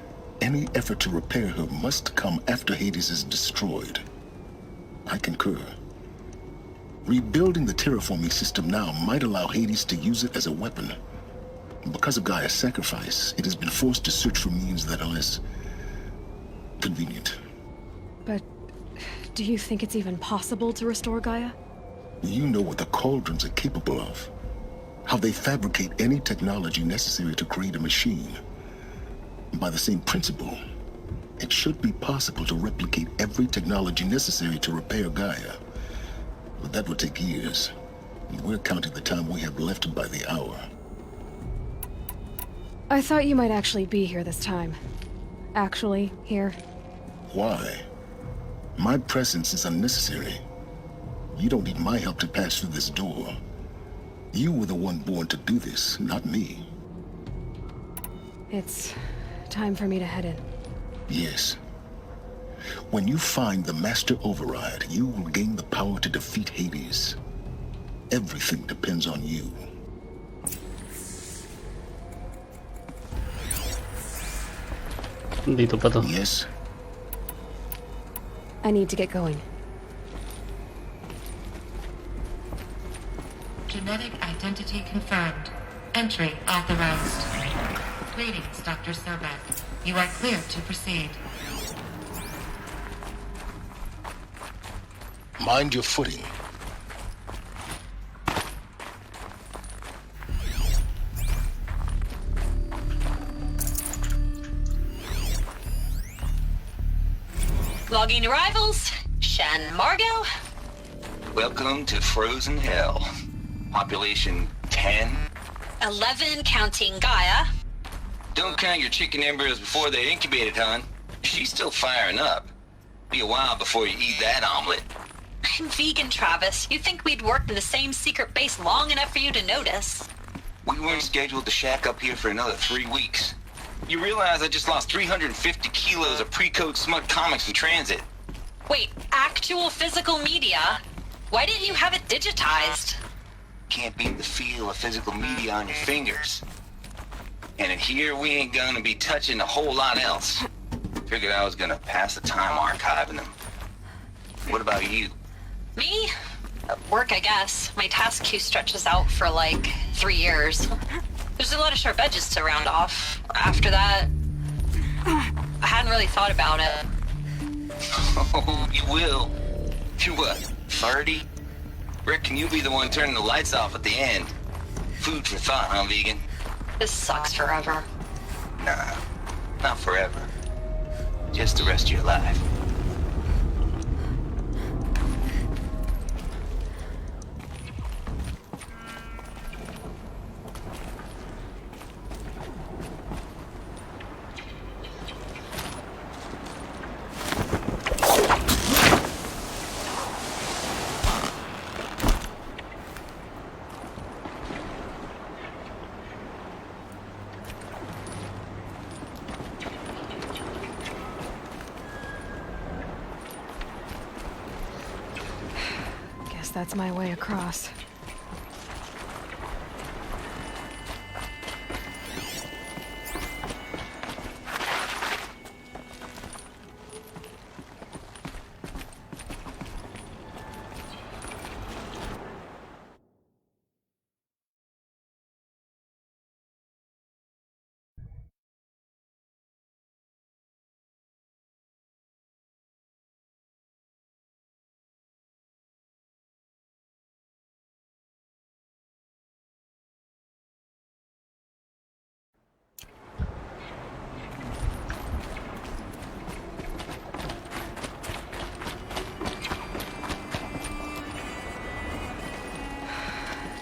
any effort to repair her must come after Hades is destroyed. I concur. Rebuilding the terraforming system now might allow Hades to use it as a weapon. Because of Gaia's sacrifice, it has been forced to search for means that are less convenient. But do you think it's even possible to restore Gaia? You know what the Cauldrons are capable of. How they fabricate any technology necessary to create a machine. By the same principle, it should be possible to replicate every technology necessary to repair Gaia. But that would take years. And we're counting the time we have left by the hour. I thought you might actually be here this time. Actually, here. Why? My presence is unnecessary. You don't need my help to pass through this door. You were the one born to do this, not me. It's time for me to head in. Yes. When you find the Master Override, you will gain the power to defeat Hades. Everything depends on you. Dito pa to. Yes? I need to get going. Genetic identity confirmed. Entry authorized. Greetings, Dr. Sobek. You are clear to proceed. Mind your footing. Logging arrivals. Shan Margot. Welcome to Frozen Hell. Population 10. 11 counting Gaia. Don't count your chicken embryos before they're incubated, hon. She's still firing up. Be a while before you eat that omelet. I'm vegan, Travis. You think we'd worked in the same secret base long enough for you to notice? We weren't scheduled to shack up here for another 3 weeks. You realize I just lost 350 kilos of pre-code smut comics in transit. Wait, actual physical media? Why didn't you have it digitized? Can't beat the feel of physical media on your fingers. And in here, we ain't gonna be touching a whole lot else. Figured I was gonna pass the time archiving them. What about you? Me? Work, I guess. My task queue stretches out for like 3 years. There's a lot of sharp edges to round off. After that, I hadn't really thought about it. Oh, you will. You're what, 30? Reckon you'll be the one turning the lights off at the end. Food for thought, huh, vegan? This sucks forever. Nah, not forever. Just the rest of your life. Guess that's my way across.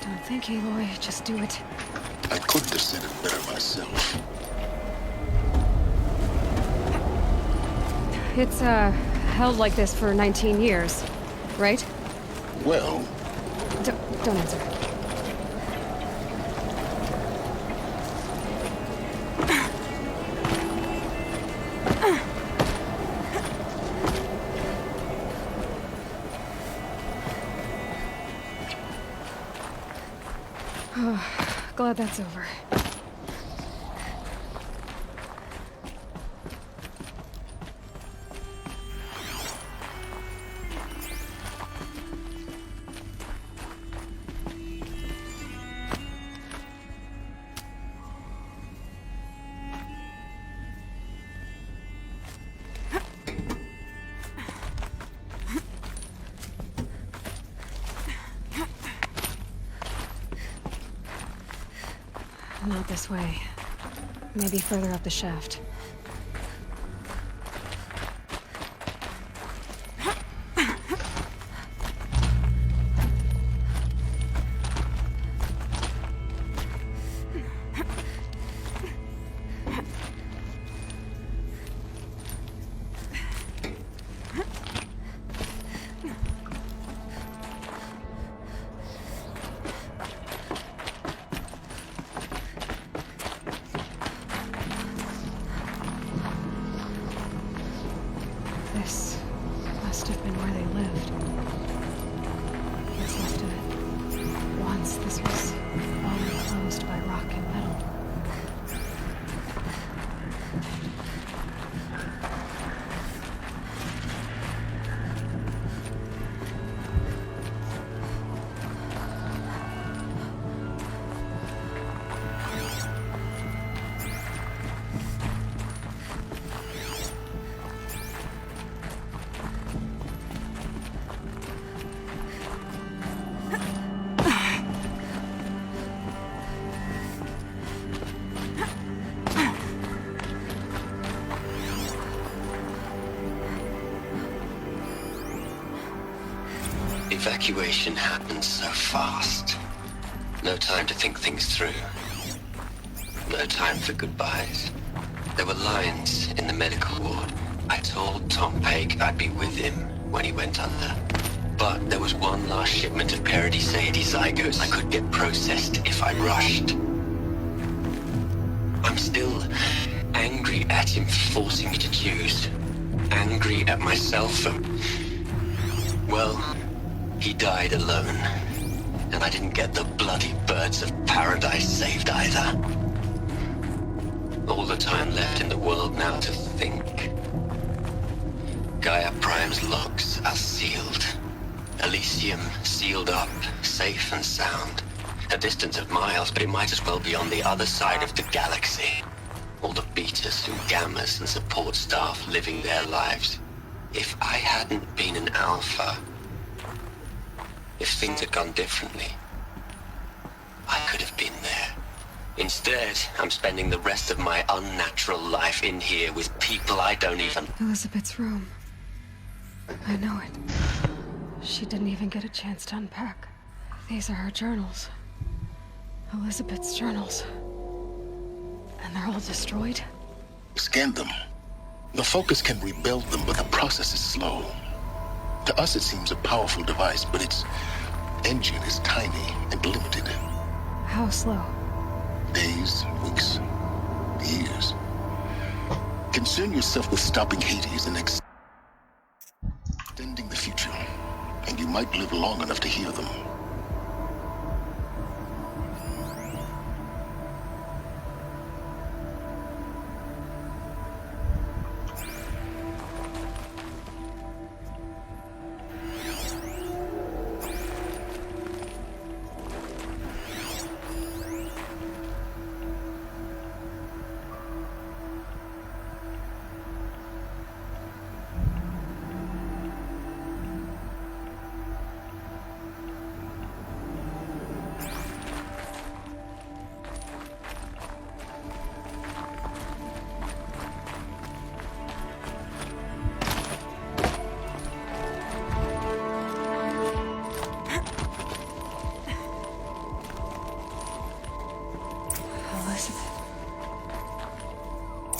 Don't think, Aloy. Just do it. I couldn't have said it better myself. It's, held like this for 19 years, right? Well, Don't answer. Glad that's over. Not this way. Maybe further up the shaft. This must have been where they lived. What's left of it. Once this was all enclosed by rock and metal. Evacuation happened so fast. No time to think things through. No time for goodbyes. There were lines in the medical ward. I told Tom Pake I'd be with him when he went under. But there was one last shipment of Paradis-Sadie zygotes I could get processed if I rushed. I'm still angry at him for forcing me to choose. Angry at myself for... Well, he died alone. And I didn't get the bloody birds of paradise saved either. All the time left in the world now to think. Gaia Prime's logs are sealed. Elysium sealed up, safe and sound. A distance of miles, but it might as well be on the other side of the galaxy. All the betas and gammas and support staff living their lives. If I hadn't been an alpha, if things had gone differently, I could have been there. Instead, I'm spending the rest of my unnatural life in here with people I don't even... Elizabeth's room. I know it. She didn't even get a chance to unpack. These are her journals. Elizabeth's journals. And they're all destroyed? Scan them. The Focus can rebuild them, but the process is slow. To us, it seems a powerful device, but its engine is tiny and limited. How slow? Days, weeks, years. Concern yourself with stopping Hades and extending the future, and you might live long enough to hear them.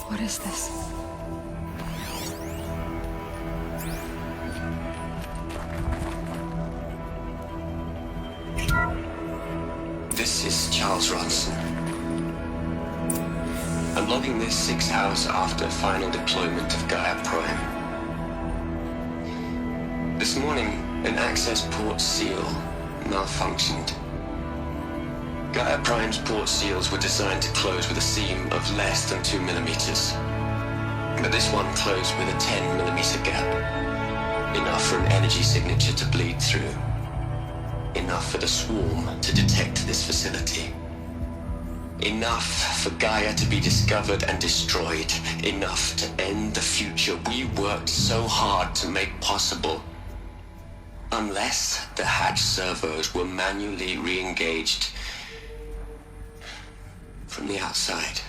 What is this? This is Charles Ronson. I'm logging this 6 hours after final deployment of Gaia Prime. This morning, an access port seal malfunctioned. Gaia Prime's port seals were designed to close with a seam of less than 2 millimeters. But this one closed with a 10 millimeter gap. Enough for an energy signature to bleed through. Enough for the swarm to detect this facility. Enough for Gaia to be discovered and destroyed. Enough to end the future we worked so hard to make possible. Unless the hatch servos were manually re-engaged from the outside.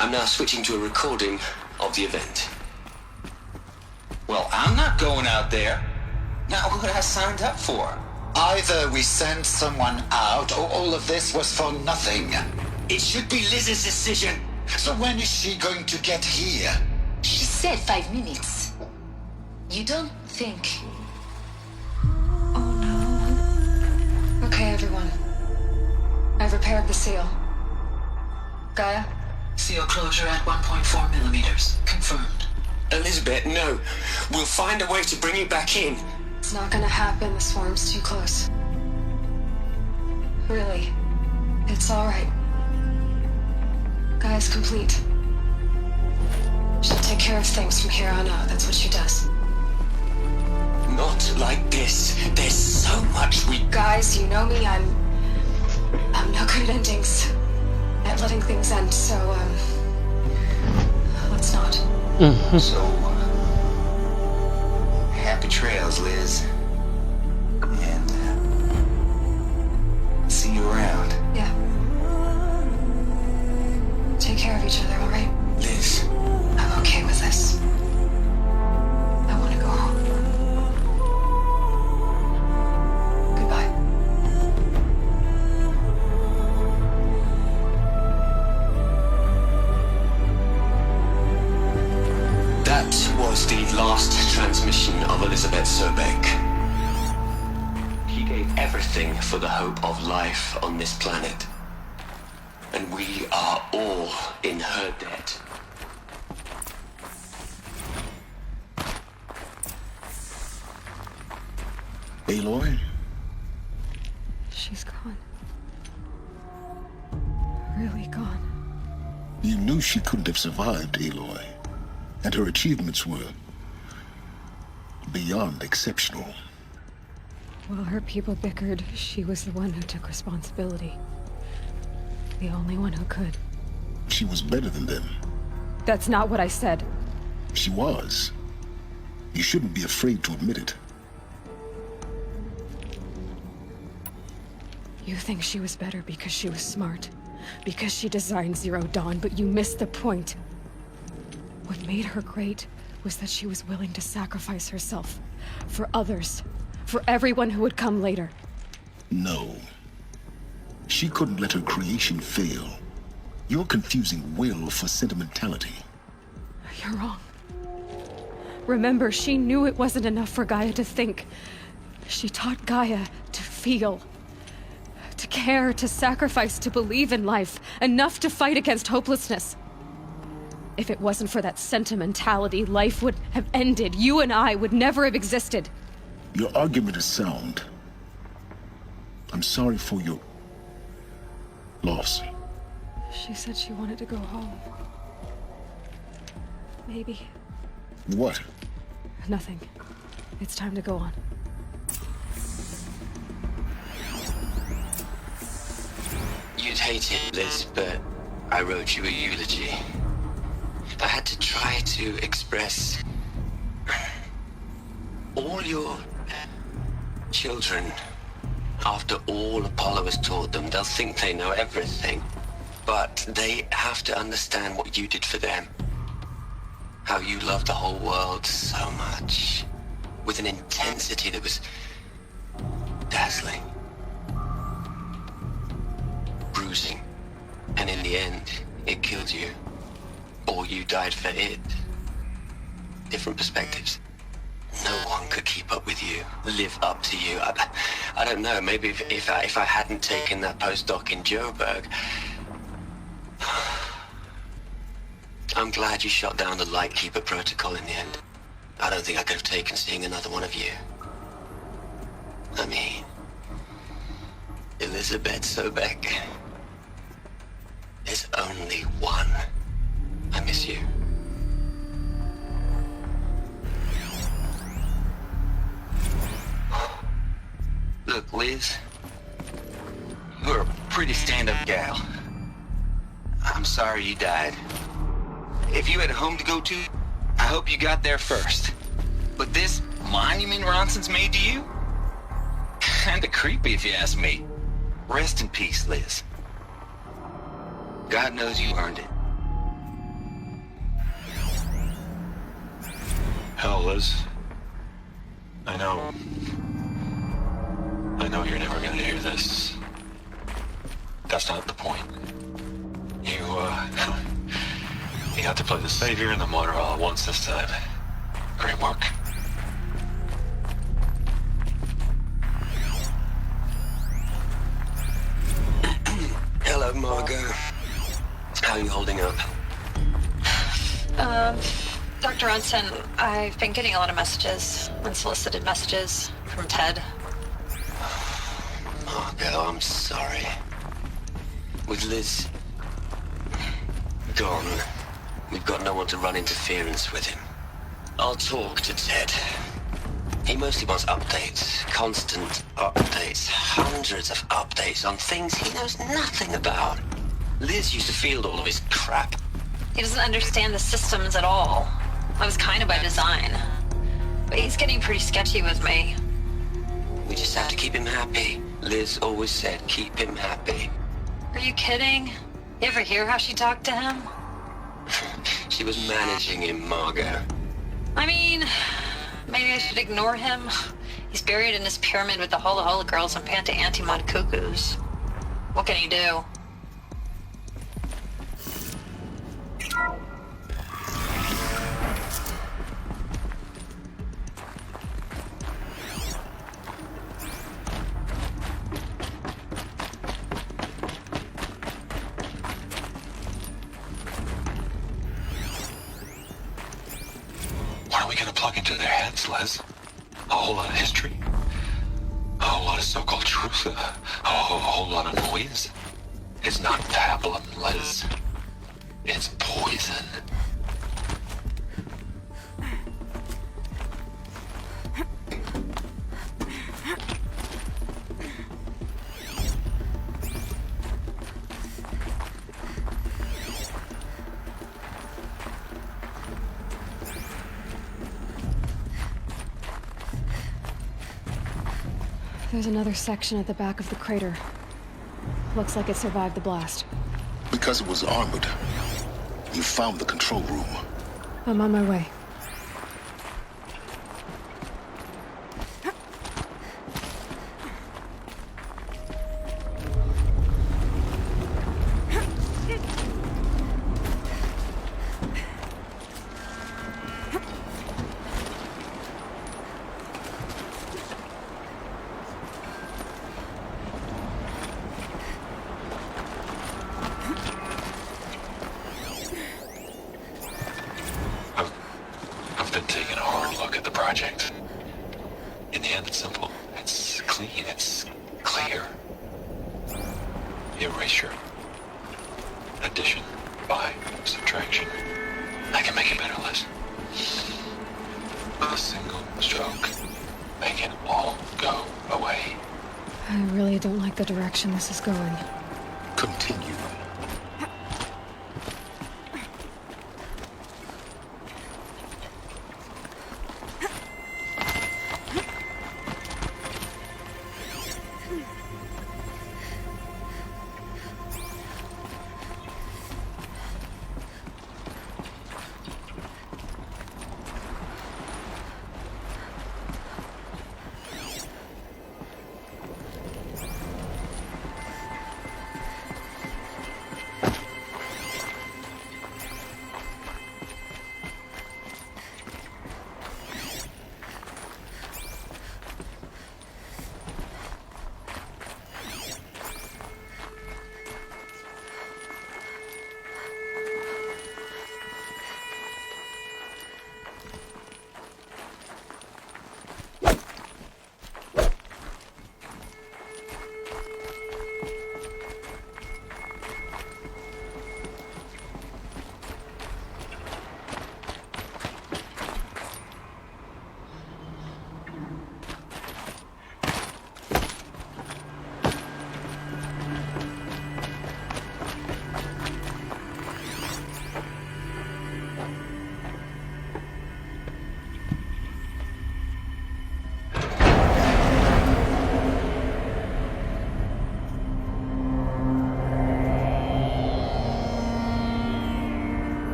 I'm now switching to a recording of the event. Well, I'm not going out there. Not what I signed up for. Either we send someone out, or all of this was for nothing. It should be Liz's decision. So when is she going to get here? She said 5 minutes. You don't think... Okay, everyone. I've repaired the seal. Gaia? Seal closure at 1.4 millimeters. Confirmed. Elizabeth, no. We'll find a way to bring you back in. It's not gonna happen. The swarm's too close. Really. It's alright. Gaia's complete. She'll take care of things from here on out. That's what she does. Not like this. There's so much we... Guys, you know me. I'm no good at endings. At letting things end, so, let's not. So, happy trails, Liz. And, see you around. Yeah. Take care of each other, alright? Liz. I'm okay with this. I want to go home. last transmission of Elizabeth Sobek. He gave everything for the hope of life on this planet. And we are all in her debt. Aloy? She's gone. Really gone. You knew she couldn't have survived, Aloy. And her achievements were beyond exceptional. While her people bickered, she was the one who took responsibility. The only one who could. She was better than them. That's not what I said. She was. You shouldn't be afraid to admit it. You think she was better because she was smart, because she designed Zero Dawn, but you missed the point. What made her great was that she was willing to sacrifice herself for others, for everyone who would come later. No. She couldn't let her creation fail. You're confusing will for sentimentality. You're wrong. Remember, she knew it wasn't enough for Gaia to think. She taught Gaia to feel. To care, to sacrifice, to believe in life, enough to fight against hopelessness. If it wasn't for that sentimentality, life would have ended. You and I would never have existed. Your argument is sound. I'm sorry for your loss. She said she wanted to go home. Maybe. What? Nothing. It's time to go on. You'd hate it, Liz, but I wrote you a eulogy. I had to try to express all your children. After all Apollo has taught them, they'll think they know everything. But they have to understand what you did for them. How you loved the whole world so much. With an intensity that was dazzling. Bruising. And in the end, it killed you. Or you died for it. Different perspectives. No one could keep up with you, live up to you. I don't know, maybe if I hadn't taken that postdoc in Joburg. I'm glad you shot down the Lightkeeper protocol in the end. I don't think I could have taken seeing another one of you. I mean, Elizabeth Sobek. There's only one. I miss you. Look, Liz, you're a pretty stand-up gal. I'm sorry you died. If you had a home to go to, I hope you got there first. But this monument Ronson's made to you? Kinda creepy if you ask me. Rest in peace, Liz. God knows you earned it. Hell, Liz. I know you're never gonna hear this. That's not the point. You got to play the savior and the martyr all at once this time. Great work. Hello, Margot. How are you holding up? Dr. Ronson, I've been getting a lot of messages, unsolicited messages from Ted. Margot, I'm sorry. With Liz gone, we've got no one to run interference with him. I'll talk to Ted. He mostly wants updates, constant updates, hundreds of updates on things he knows nothing about. Liz used to field all of his crap. He doesn't understand the systems at all. That was kind of by design. But he's getting pretty sketchy with me. We just have to keep him happy. Liz always said, keep him happy. Are you kidding? You ever hear how she talked to him? She was managing him, Margot. I mean, maybe I should ignore him. He's buried in his pyramid with the Hola Hola girls and Panta Antimon cuckoos. What can he do? What are we gonna plug into their heads, Les? A whole lot of history? A whole lot of so-called truth? A whole lot of noise? It's not pablum, Les. It's poison. There's another section at the back of the crater. Looks like it survived the blast. Because it was armored. You found the control room. I'm on my way. I've been taking a hard look at the project. In the end, it's simple. It's clean. It's clear. Erasure. Addition. By subtraction. I can make it better, Les. A single stroke. Make it all go away. I really don't like the direction this is going. Continue.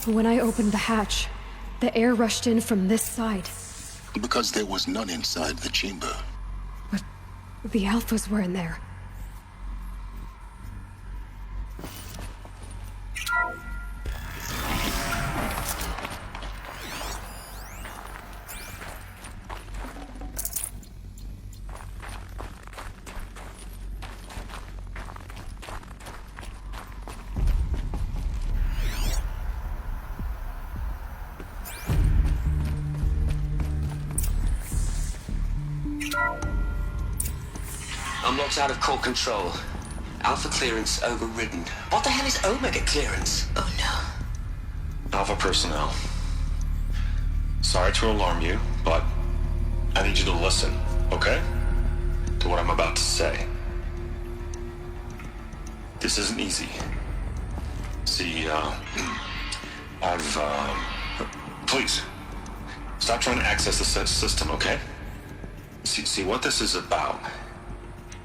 When I opened the hatch, the air rushed in from this side. Because there was none inside the chamber. But the Alphas were in there. Unlocked out of core control. Alpha clearance overridden. What the hell is Omega clearance? Oh no. Alpha personnel. Sorry to alarm you, but I need you to listen, okay? To what I'm about to say. This isn't easy. See, please, stop trying to access the system, okay? See, what this is about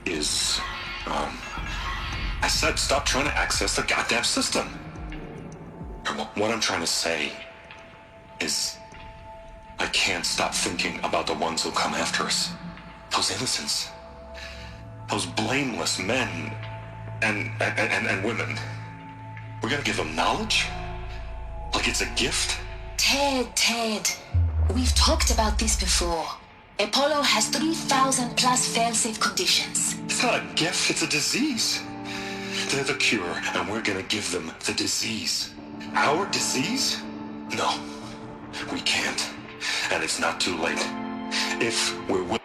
is, I said stop trying to access the goddamn system. What I'm trying to say is I can't stop thinking about the ones who'll come after us. Those innocents. Those blameless men and women. We're gonna give them knowledge? Like it's a gift? Ted. We've talked about this before. Apollo has 3,000 plus fail-safe conditions. It's not a gift, it's a disease. They're the cure, and we're gonna give them the disease. Our disease? No, we can't. And it's not too late. If we're willing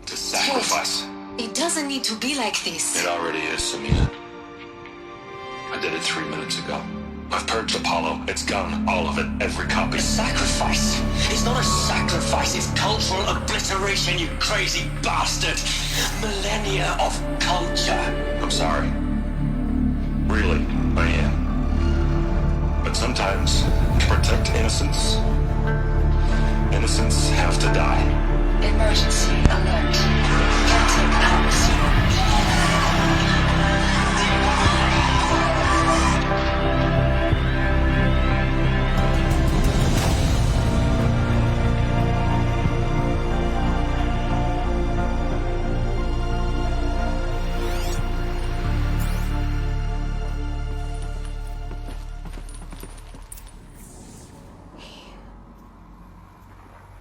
to sacrifice. It doesn't need to be like this. It already is, Samina. I did it 3 minutes ago. I've purged Apollo. It's gone. All of it. Every copy. Sacrifice? It's not a sacrifice, it's cultural obliteration, you crazy bastard! Millennia of culture! I'm sorry. Really, I am. But sometimes, to protect innocence, innocents have to die. Emergency alert. Captain House.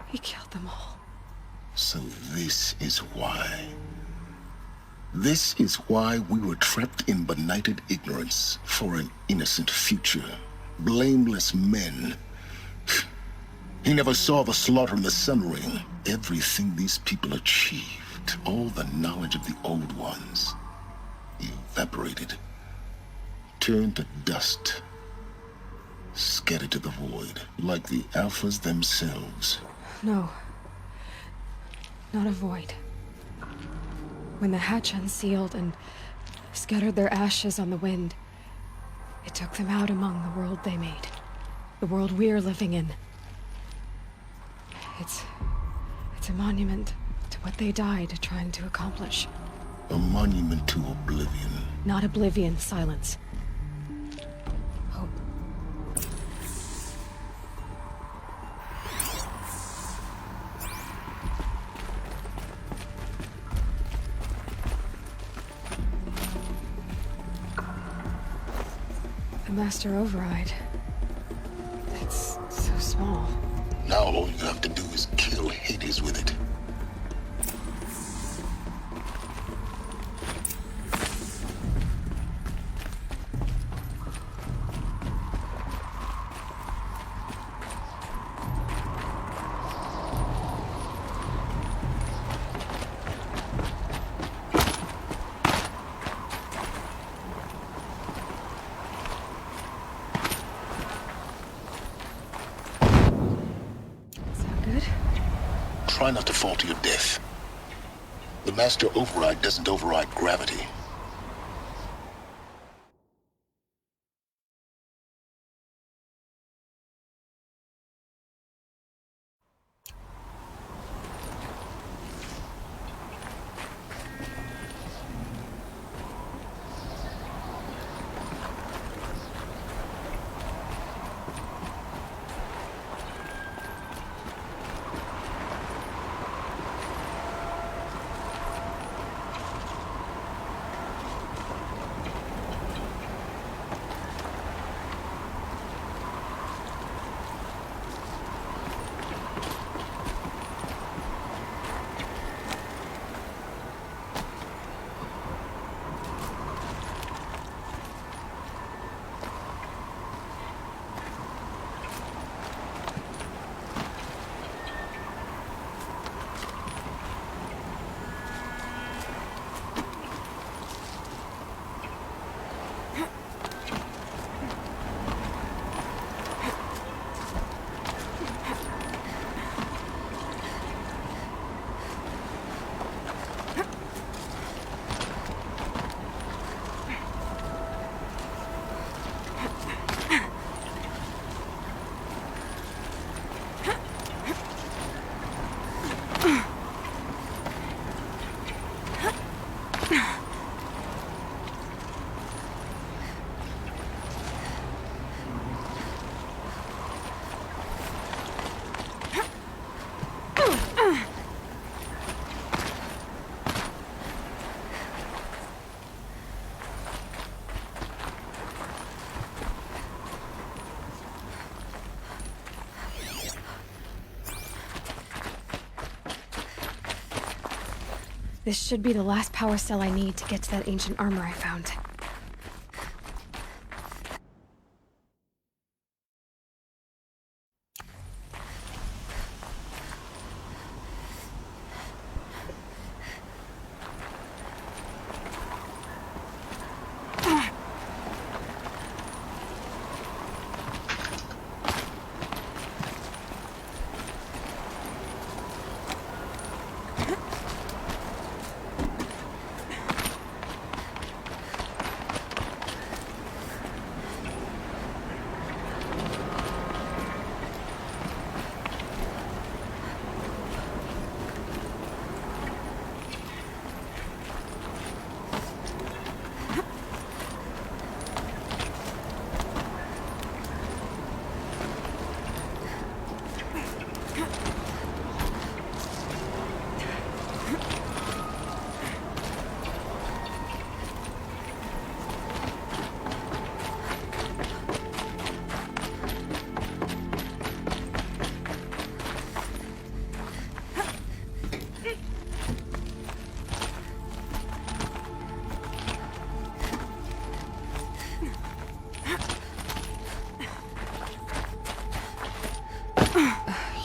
He killed them all. So this is why. This is why we were trapped in benighted ignorance for an innocent future. Blameless men. He never saw the slaughter in the Sun Ring. Everything these people achieved, all the knowledge of the old ones, evaporated, turned to dust, scattered to the void, like the Alphas themselves. No. Not a void. When the hatch unsealed and scattered their ashes on the wind, it took them out among the world they made. The world we're living in. It's a monument to what they died trying to accomplish. A monument to oblivion. Not oblivion, silence. Hope. The Master Override. It's so small. Now all you have to do is kill Hades with it. Try not to fall to your death. The Master Override doesn't override gravity. This should be the last power cell I need to get to that ancient armor I found.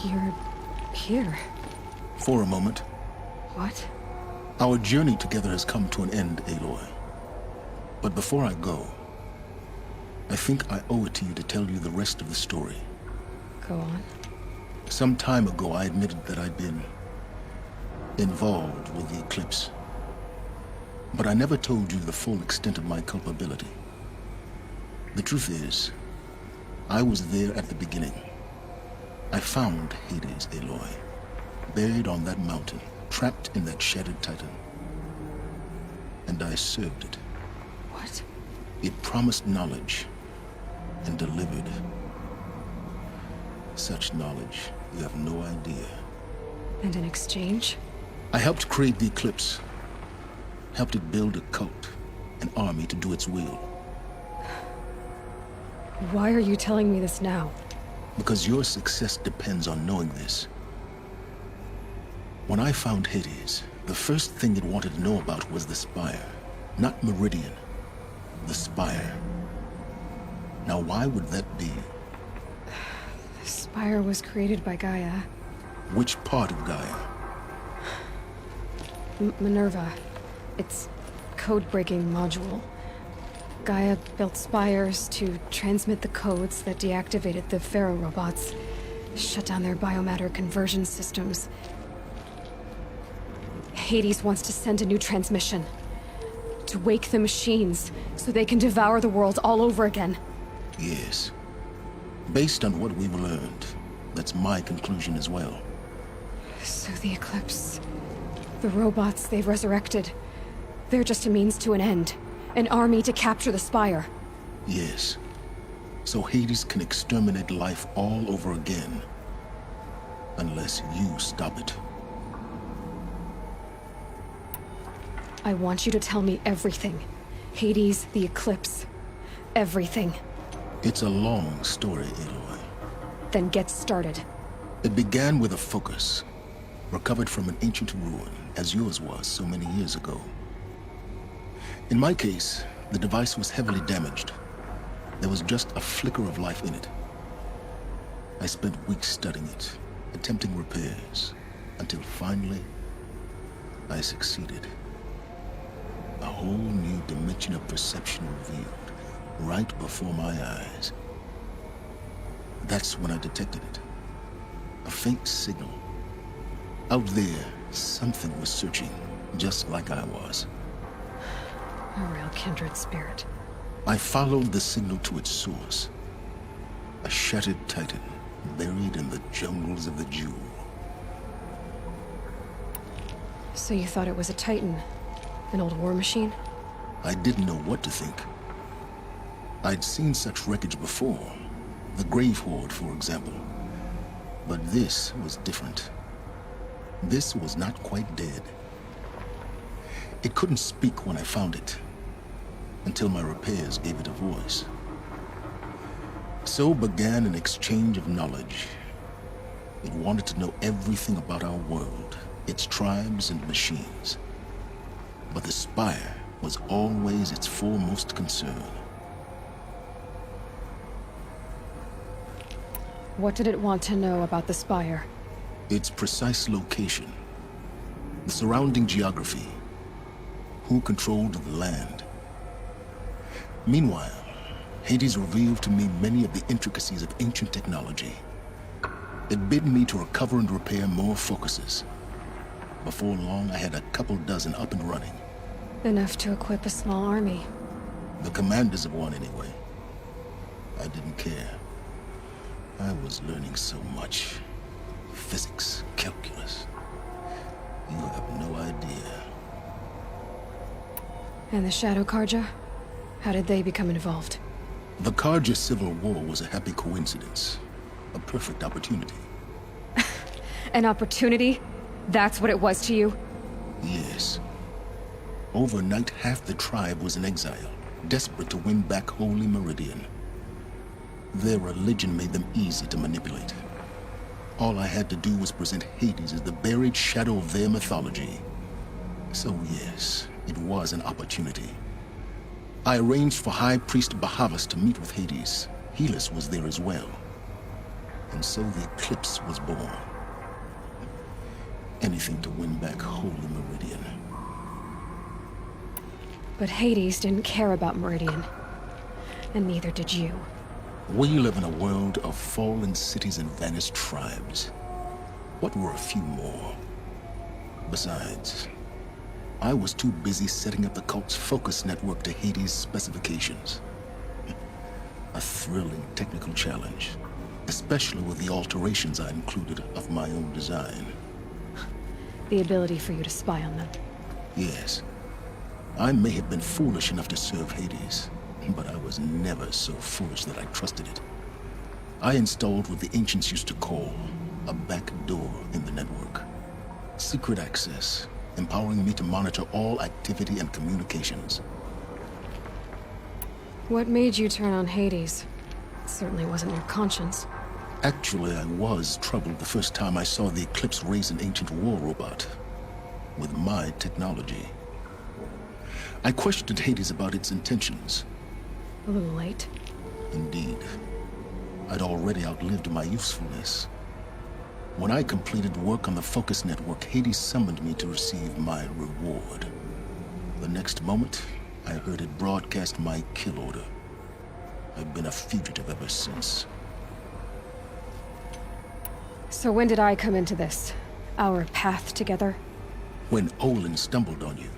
You're here. For a moment. What? Our journey together has come to an end, Aloy. But before I go, I think I owe it to you to tell you the rest of the story. Go on. Some time ago, I admitted that I'd been involved with the eclipse. But I never told you the full extent of my culpability. The truth is, I was there at the beginning. I found Hades, Aloy, buried on that mountain, trapped in that shattered titan. And I served it. What? It promised knowledge and delivered. Such knowledge, you have no idea. And in exchange? I helped create the eclipse. Helped it build a cult, an army to do its will. Why are you telling me this now? Because your success depends on knowing this. When I found Hades, the first thing it wanted to know about was the Spire. Not Meridian. The Spire. Now why would that be? The Spire was created by Gaia. Which part of Gaia? Minerva. Its code-breaking module. Gaia built spires to transmit the codes that deactivated the Pharaoh robots, shut down their biomatter conversion systems. Hades wants to send a new transmission. To wake the machines, so they can devour the world all over again. Yes. Based on what we've learned, that's my conclusion as well. So the Eclipse... the robots they've resurrected... they're just a means to an end. An army to capture the Spire. Yes. So Hades can exterminate life all over again. Unless you stop it. I want you to tell me everything. Hades, the Eclipse. Everything. It's a long story, Aloy. Then get started. It began with a focus. Recovered from an ancient ruin, as yours was so many years ago. In my case, the device was heavily damaged. There was just a flicker of life in it. I spent weeks studying it, attempting repairs, until finally, I succeeded. A whole new dimension of perception revealed, right before my eyes. That's when I detected it. A faint signal. Out there, something was searching, just like I was. A real kindred spirit. I followed the signal to its source. A shattered titan, buried in the jungles of the Jewel. So you thought it was a titan? An old war machine? I didn't know what to think. I'd seen such wreckage before. The Grave Horde, for example. But this was different. This was not quite dead. It couldn't speak when I found it, until my repairs gave it a voice. So began an exchange of knowledge. It wanted to know everything about our world, its tribes and machines. but the Spire was always its foremost concern. What did it want to know about the Spire? Its precise location, the surrounding geography, who controlled the land. Meanwhile, Hades revealed to me many of the intricacies of ancient technology. It bid me to recover and repair more focuses. Before long, I had a couple dozen up and running. Enough to equip a small army. The commanders of one, anyway. I didn't care. I was learning so much. Physics, calculus. You have no idea. And the Shadow Karja? How did they become involved? The Karja Civil War was a happy coincidence. A perfect opportunity. An opportunity? That's what it was to you? Yes. Overnight, half the tribe was in exile, desperate to win back Holy Meridian. Their religion made them easy to manipulate. All I had to do was present Hades as the buried shadow of their mythology. So yes, it was an opportunity. I arranged for High Priest Bahavas to meet with Hades. Helis was there as well. And so the Eclipse was born. Anything to win back Holy Meridian. But Hades didn't care about Meridian. And neither did you. We live in a world of fallen cities and vanished tribes. What were a few more? Besides, I was too busy setting up the cult's focus network to Hades' specifications. A thrilling technical challenge, especially with the alterations I included of my own design. The ability for you to spy on them. Yes. I may have been foolish enough to serve Hades, but I was never so foolish that I trusted it. I installed what the ancients used to call a back door in the network. Secret access, empowering me to monitor all activity and communications. What made you turn on Hades? It certainly wasn't your conscience. Actually, I was troubled the first time I saw the Eclipse raise an ancient war robot. With my technology. I questioned Hades about its intentions. A little late. Indeed. I'd already outlived my usefulness. When I completed work on the Focus Network, Hades summoned me to receive my reward. The next moment, I heard it broadcast my kill order. I've been a fugitive ever since. So when did I come into this? Our path together? When Olin stumbled on you.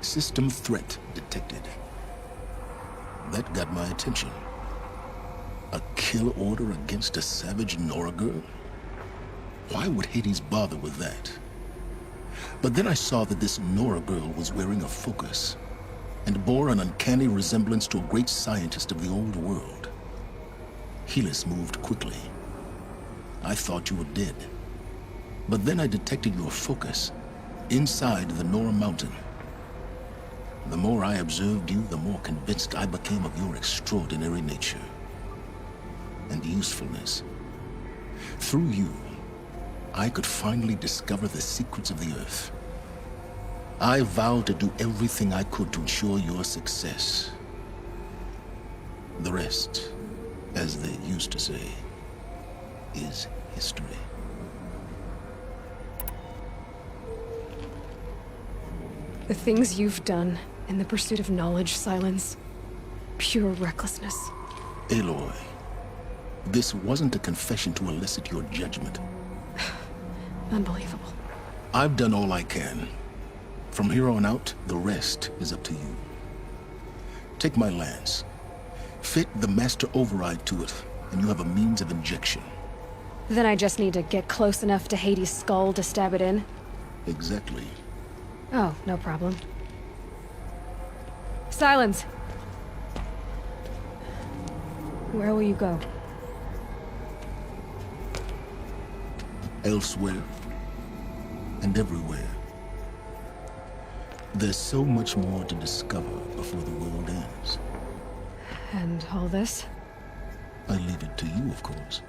System threat detected. That got my attention. A kill order against a savage Nora girl? Why would Hades bother with that? But then I saw that this Nora girl was wearing a focus, and bore an uncanny resemblance to a great scientist of the old world. Helis moved quickly. I thought you were dead. But then I detected your focus inside the Nora mountain. The more I observed you, the more convinced I became of your extraordinary nature and usefulness. Through you, I could finally discover the secrets of the Earth. I vowed to do everything I could to ensure your success. The rest, as they used to say, is history. The things you've done in the pursuit of knowledge, Silence. Pure recklessness. Aloy, this wasn't a confession to elicit your judgment. Unbelievable. I've done all I can. From here on out, the rest is up to you. Take my lance. Fit the master override to it, and you have a means of injection. Then I just need to get close enough to Hades' skull to stab it in? Exactly. Oh, no problem. Silence! Where will you go? Elsewhere. And everywhere. There's so much more to discover before the world ends. And all this? I leave it to you, of course.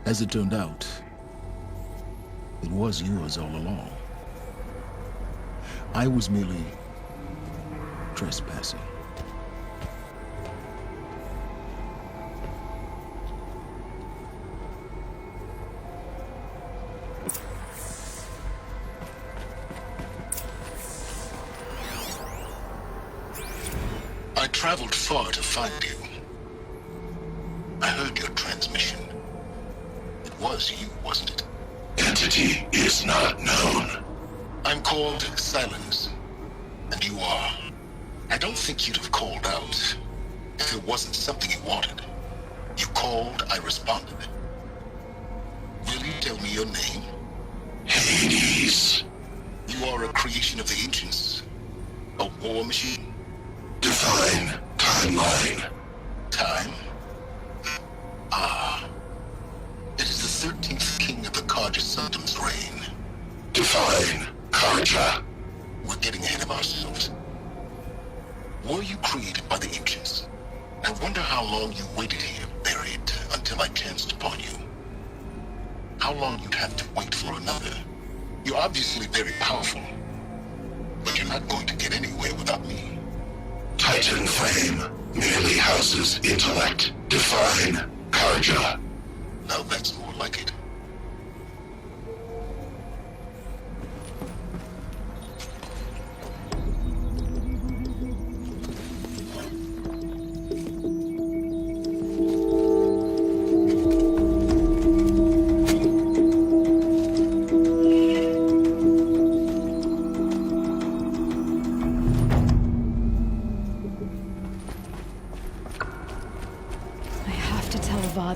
As it turned out, it was yours all along. I was merely trespassing. I traveled far to find you. I heard your transmission. It was you, wasn't it? Entity is not known. I'm called Silence, and you are. I don't think you'd have called out if it wasn't something you wanted. You called, I responded. Will you tell me your name? Hades. You are a creation of the ancients. A war machine. Define timeline. Time? Ah. It is the 13th king of the Karja Sanctum's reign. Define Karja. We're getting ahead of ourselves. Were you created by the ancients? I wonder how long you waited here, buried, until I chanced upon you. How long you'd have to wait for another. You're obviously very powerful, but you're not going to get anywhere without me. Titan flame merely houses intellect. Define Karja. Now that's more like it.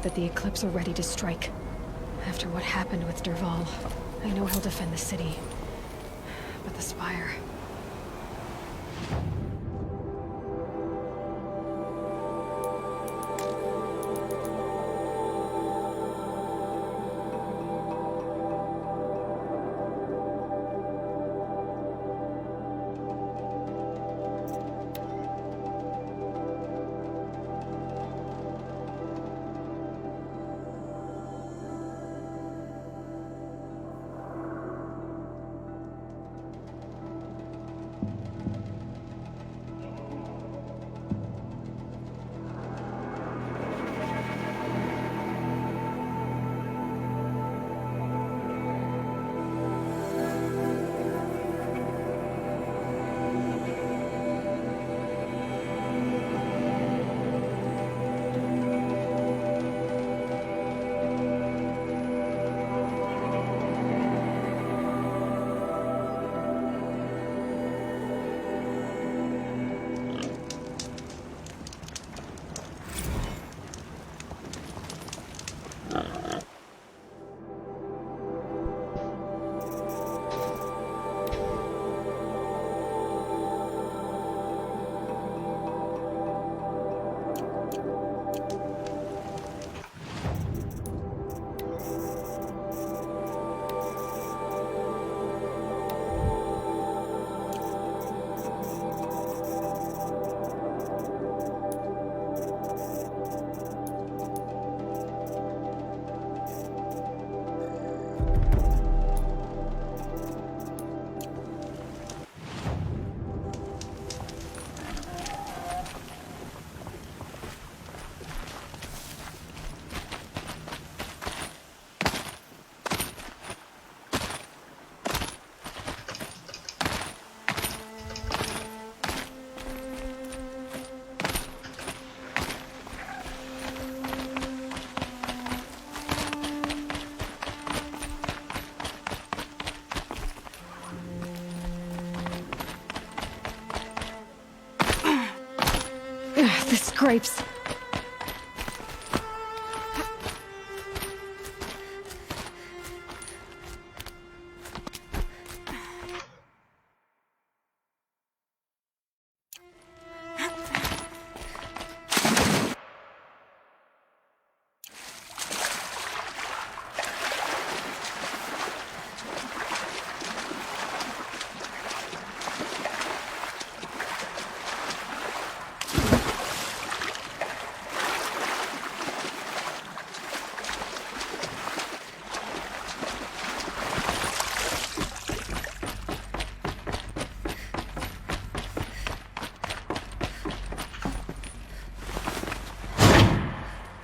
That the Eclipse are ready to strike. After what happened with Derval, I know he'll defend the city. But the Spire... The scrapes.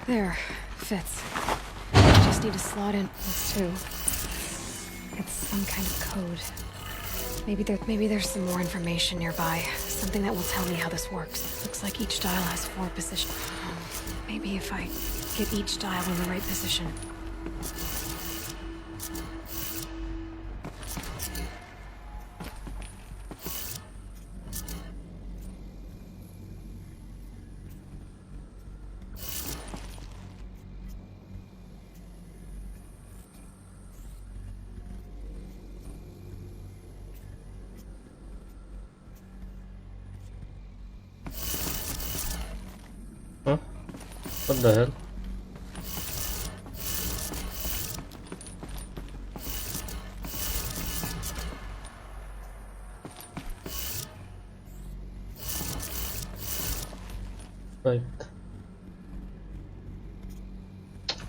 There, fits. Just need to slot in those two. It's some kind of code. Maybe there's some more information nearby. Something that will tell me how this works. Looks like each dial has 4 positions. Maybe if I get each dial in the right position. Huh? What the hell? Right.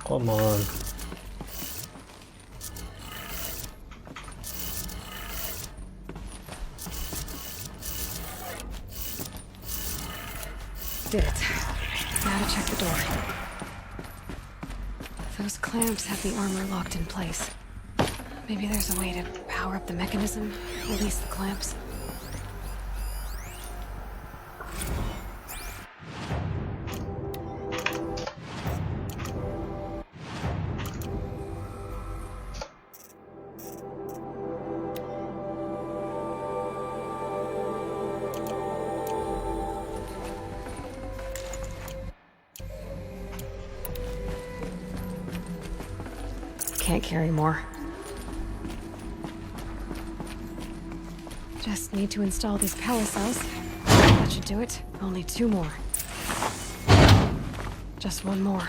Come on. Did it. Now to check the door. Those clamps have the armor locked in place. Maybe there's a way to power up the mechanism, release the clamps. Can't carry more. Just need to install these power cells. That should do it. Only 2 more. Just 1 more.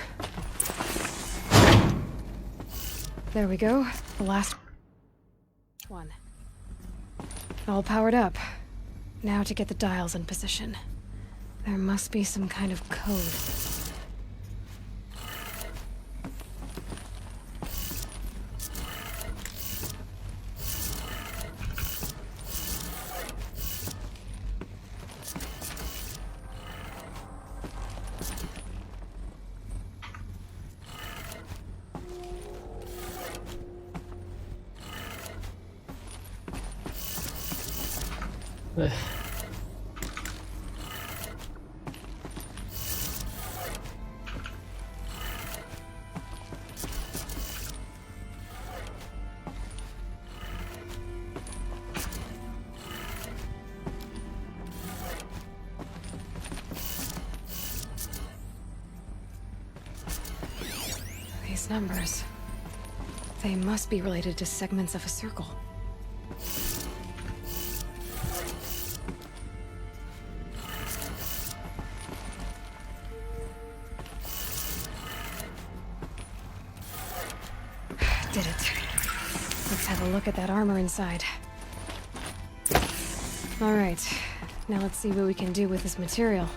There we go. The last one. All powered up. Now to get the dials in position. There must be some kind of code. These numbers. They must be related to segments of a circle. Did it. Let's have a look at that armor inside. All right. Now let's see what we can do with this material.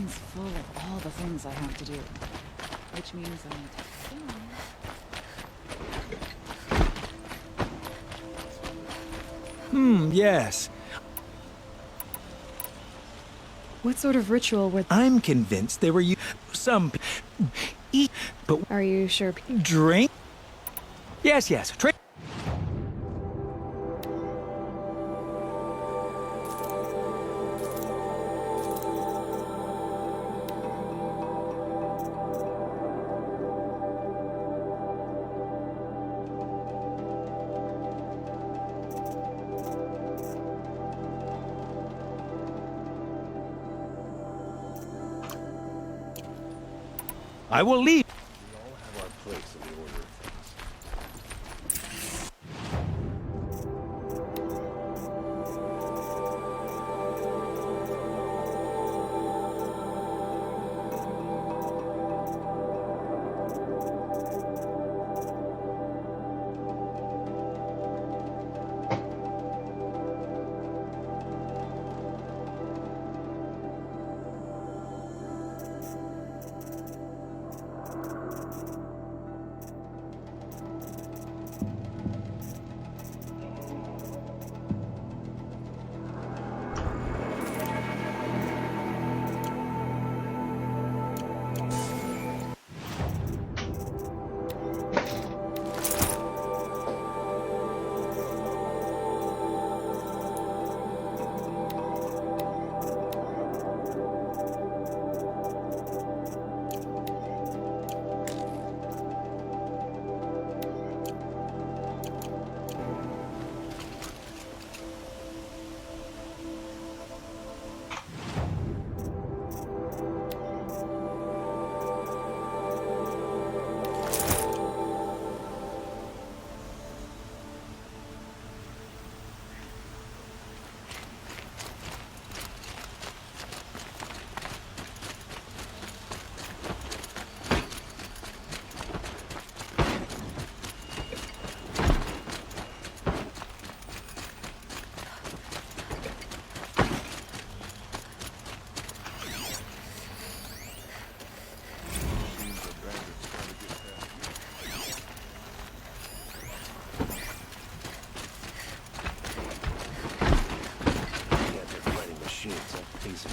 mind's full of all the things I have to do. Which means I need to... Yes. What sort of ritual would... I'm convinced they were some eat, but... Are you sure? Drink? Yes. Drink. I will leave. We all have our place in the order of things.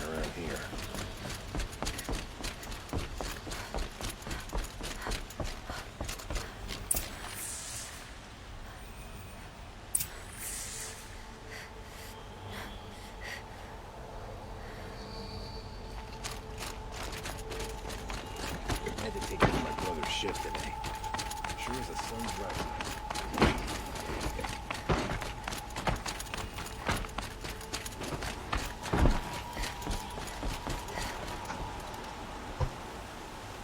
Around here. Had to take over my brother's shift today. Sure as the sun's rising.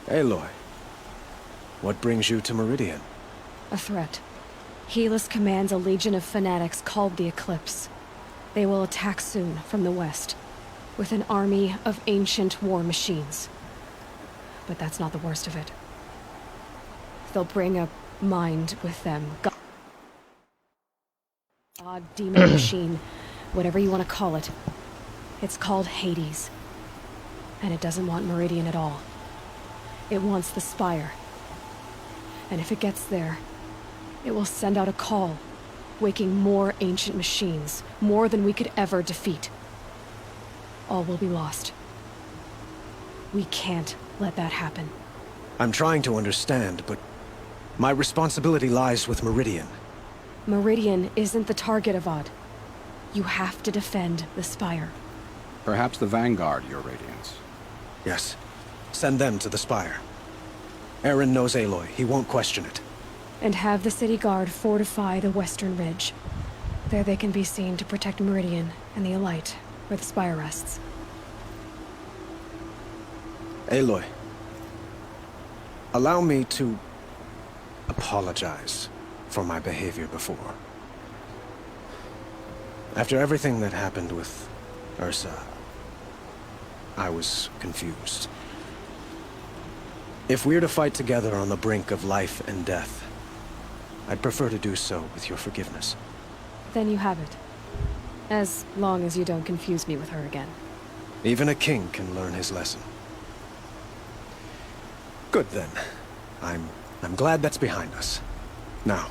Aloy, what brings you to Meridian? A threat. Helis commands a legion of fanatics called the Eclipse. They will attack soon from the west, with an army of ancient war machines. But that's not the worst of it. They'll bring a mind with them. God, demon machine, whatever you want to call it. It's called Hades. And it doesn't want Meridian at all. It wants the Spire. And if it gets there, it will send out a call, waking more ancient machines, more than we could ever defeat. All will be lost. We can't let that happen. I'm trying to understand, but my responsibility lies with Meridian. Meridian isn't the target, Avad. You have to defend the Spire. Perhaps the Vanguard, Your Radiance. Yes. Send them to the Spire. Aaron knows Aloy. He won't question it. And have the city guard fortify the western ridge. There they can be seen to protect Meridian and the Elite, where the Spire rests. Aloy, allow me to apologize for my behavior before. After everything that happened with Ursa, I was confused. If we're to fight together on the brink of life and death, I'd prefer to do so with your forgiveness. Then you have it. As long as you don't confuse me with her again. Even a king can learn his lesson. Good then. I'm glad that's behind us. Now,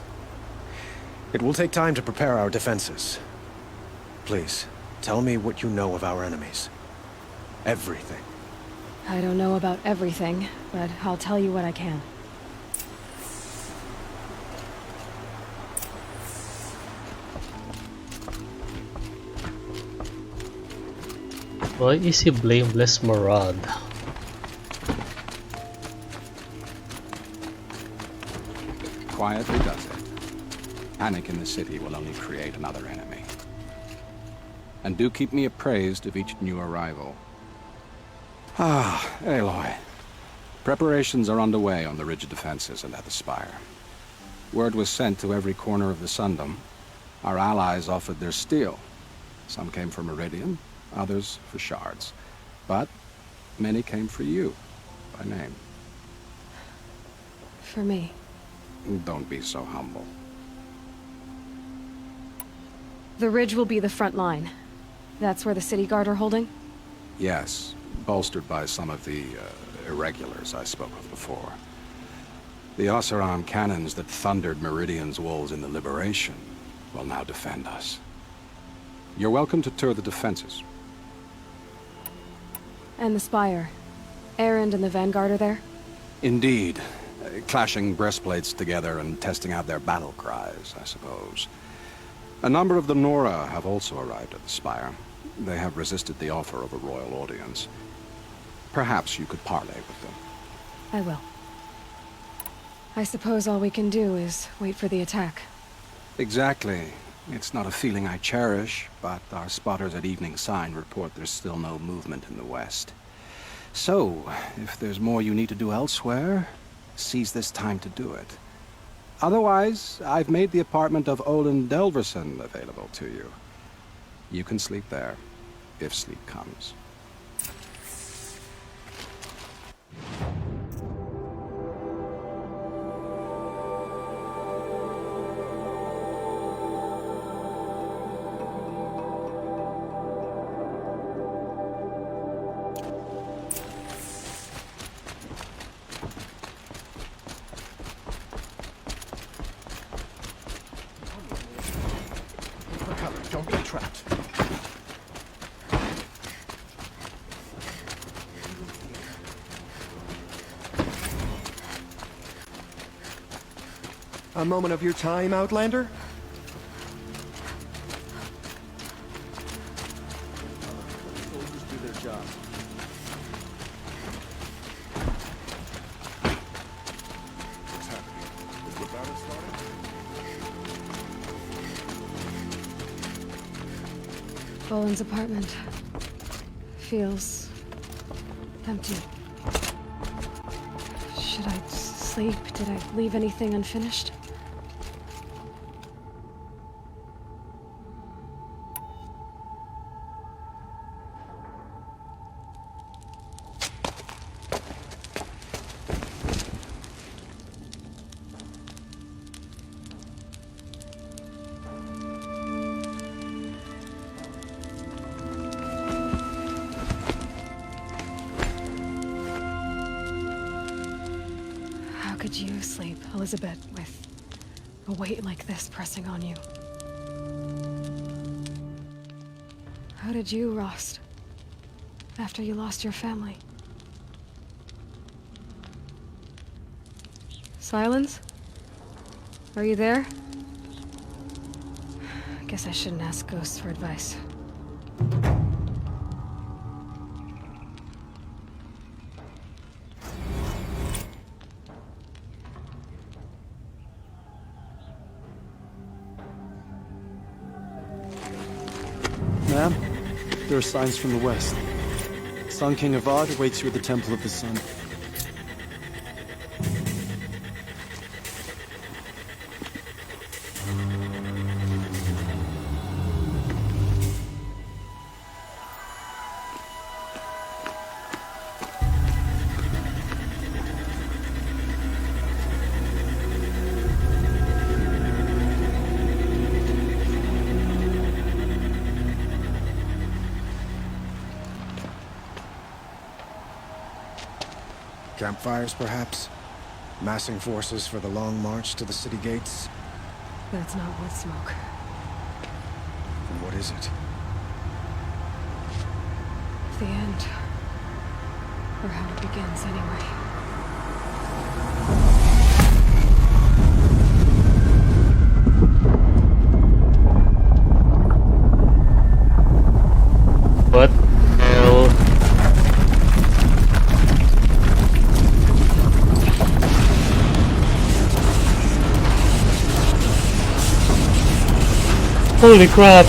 it will take time to prepare our defenses. Please, tell me what you know of our enemies. Everything. I don't know about everything, but I'll tell you what I can. Why is he blameless Marad? Quietly does it. Panic in the city will only create another enemy. And do keep me appraised of each new arrival. Ah, Aloy. Preparations are underway on the rigid defenses and at the spire. Word was sent to every corner of the Sundom. Our allies offered their steel. Some came for Meridian, others for shards. But many came for you, by name. For me. Don't be so humble. The ridge will be the front line. That's where the city guard are holding? Yes, bolstered by some of the irregulars I spoke of before. The Oseram cannons that thundered Meridian's walls in the Liberation will now defend us. You're welcome to tour the defenses. And the spire. Erend and the Vanguard are there? Indeed. Clashing breastplates together and testing out their battle cries, I suppose. A number of the Nora have also arrived at the spire. They have resisted the offer of a royal audience. Perhaps you could parley with them. I will. I suppose all we can do is wait for the attack. Exactly. It's not a feeling I cherish, but our spotters at Evening Sign report there's still no movement in the west. So, if there's more you need to do elsewhere, seize this time to do it. Otherwise, I've made the apartment of Olin Delverson available to you. You can sleep there, if sleep comes. Don't get trapped. A moment of your time, Outlander? Soldiers do their job. What's happening? Is the battle started? Boland's apartment. Feels empty. Should I sleep? Did I leave anything unfinished? How could you sleep, Elizabeth, with a weight like this pressing on you? How did you, Rost, after you lost your family? Silence? Are you there? I guess I shouldn't ask ghosts for advice. Ma'am, there are signs from the west. Sun King Avad awaits you at the Temple of the Sun. Campfires, perhaps? Massing forces for the long march to the city gates? That's not wood smoke. And what is it? The end. Or how it begins, anyway. What the hell? Holy crap!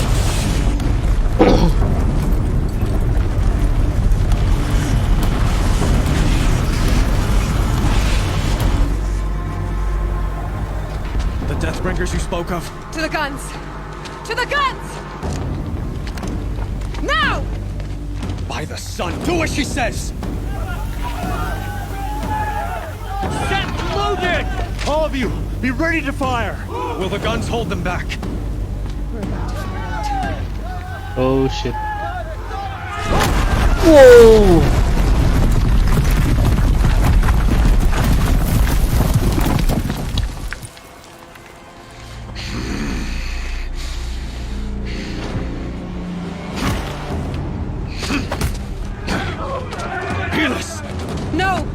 The Deathbringers you spoke of? To the guns! To the guns! Now! By the sun, do as she says! Set loaded! All of you, be ready to fire! Will the guns hold them back? Oh shit. Whoa! No!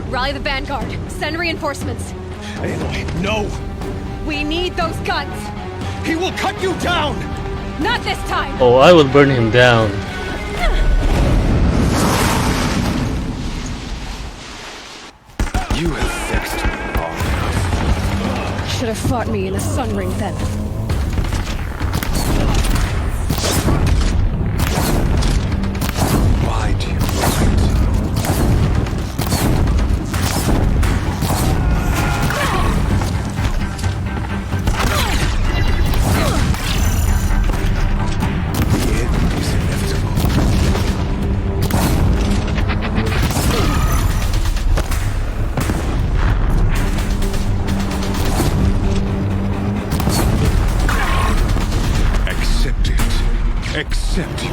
Rally the vanguard. Send reinforcements. Aloy, no! We need those guns! He will cut you down! Not this time! Oh, I will burn him down. You have vexed me long enough. Should have fought me in the sun ring then. Why do you fight? Accept your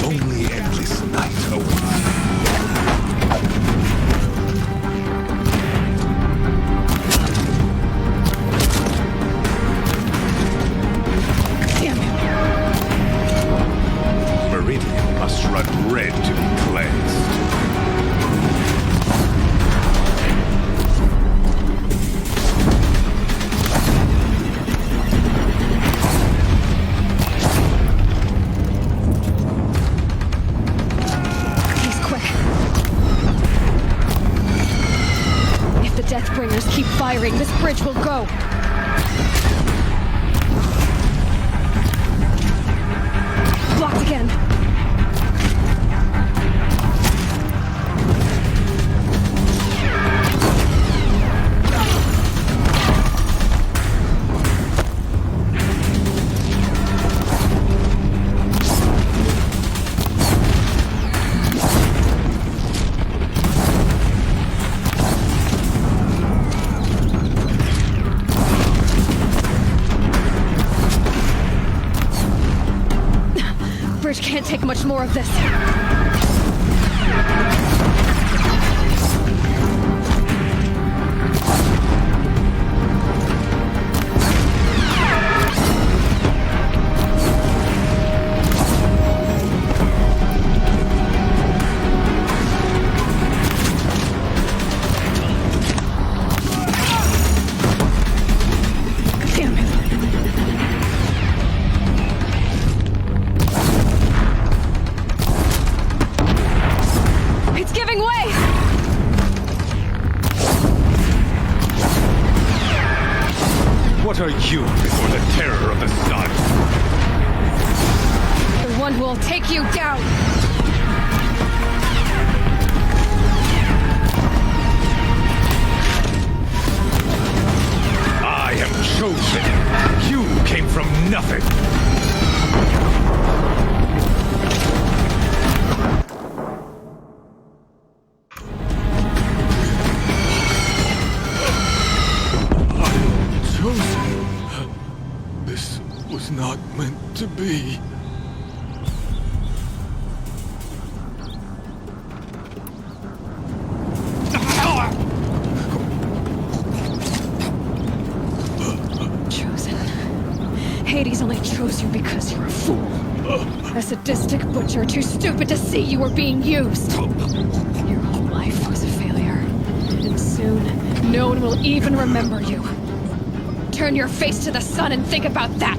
only endless night awaits. Damn it! Meridian must run red to be cleansed. Deathbringers keep firing, this bridge will go. Blocked again. Bridge can't take much more of this. Damn it. It's giving way! What are you before the terror of the sun? The one who will take you down! I am chosen. You came from nothing. Chosen. me. Chosen. Hades only chose you because you're a fool. A sadistic butcher too stupid to see you were being used. Your whole life was a failure. And soon, no one will even remember you. Turn your face to the sun and think about that!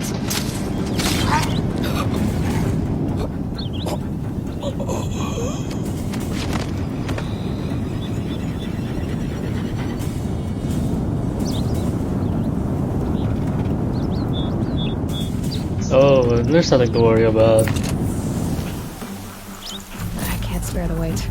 Oh, there's nothing to worry about. I can't spare the weight.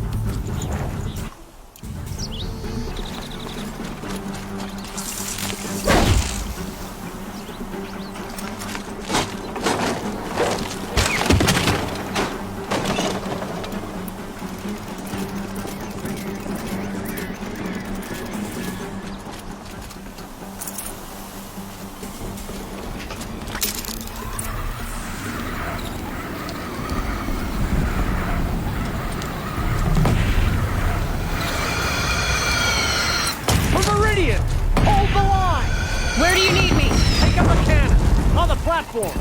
Meridian! Hold the line! Where do you need me? Take up a cannon! On the platforms!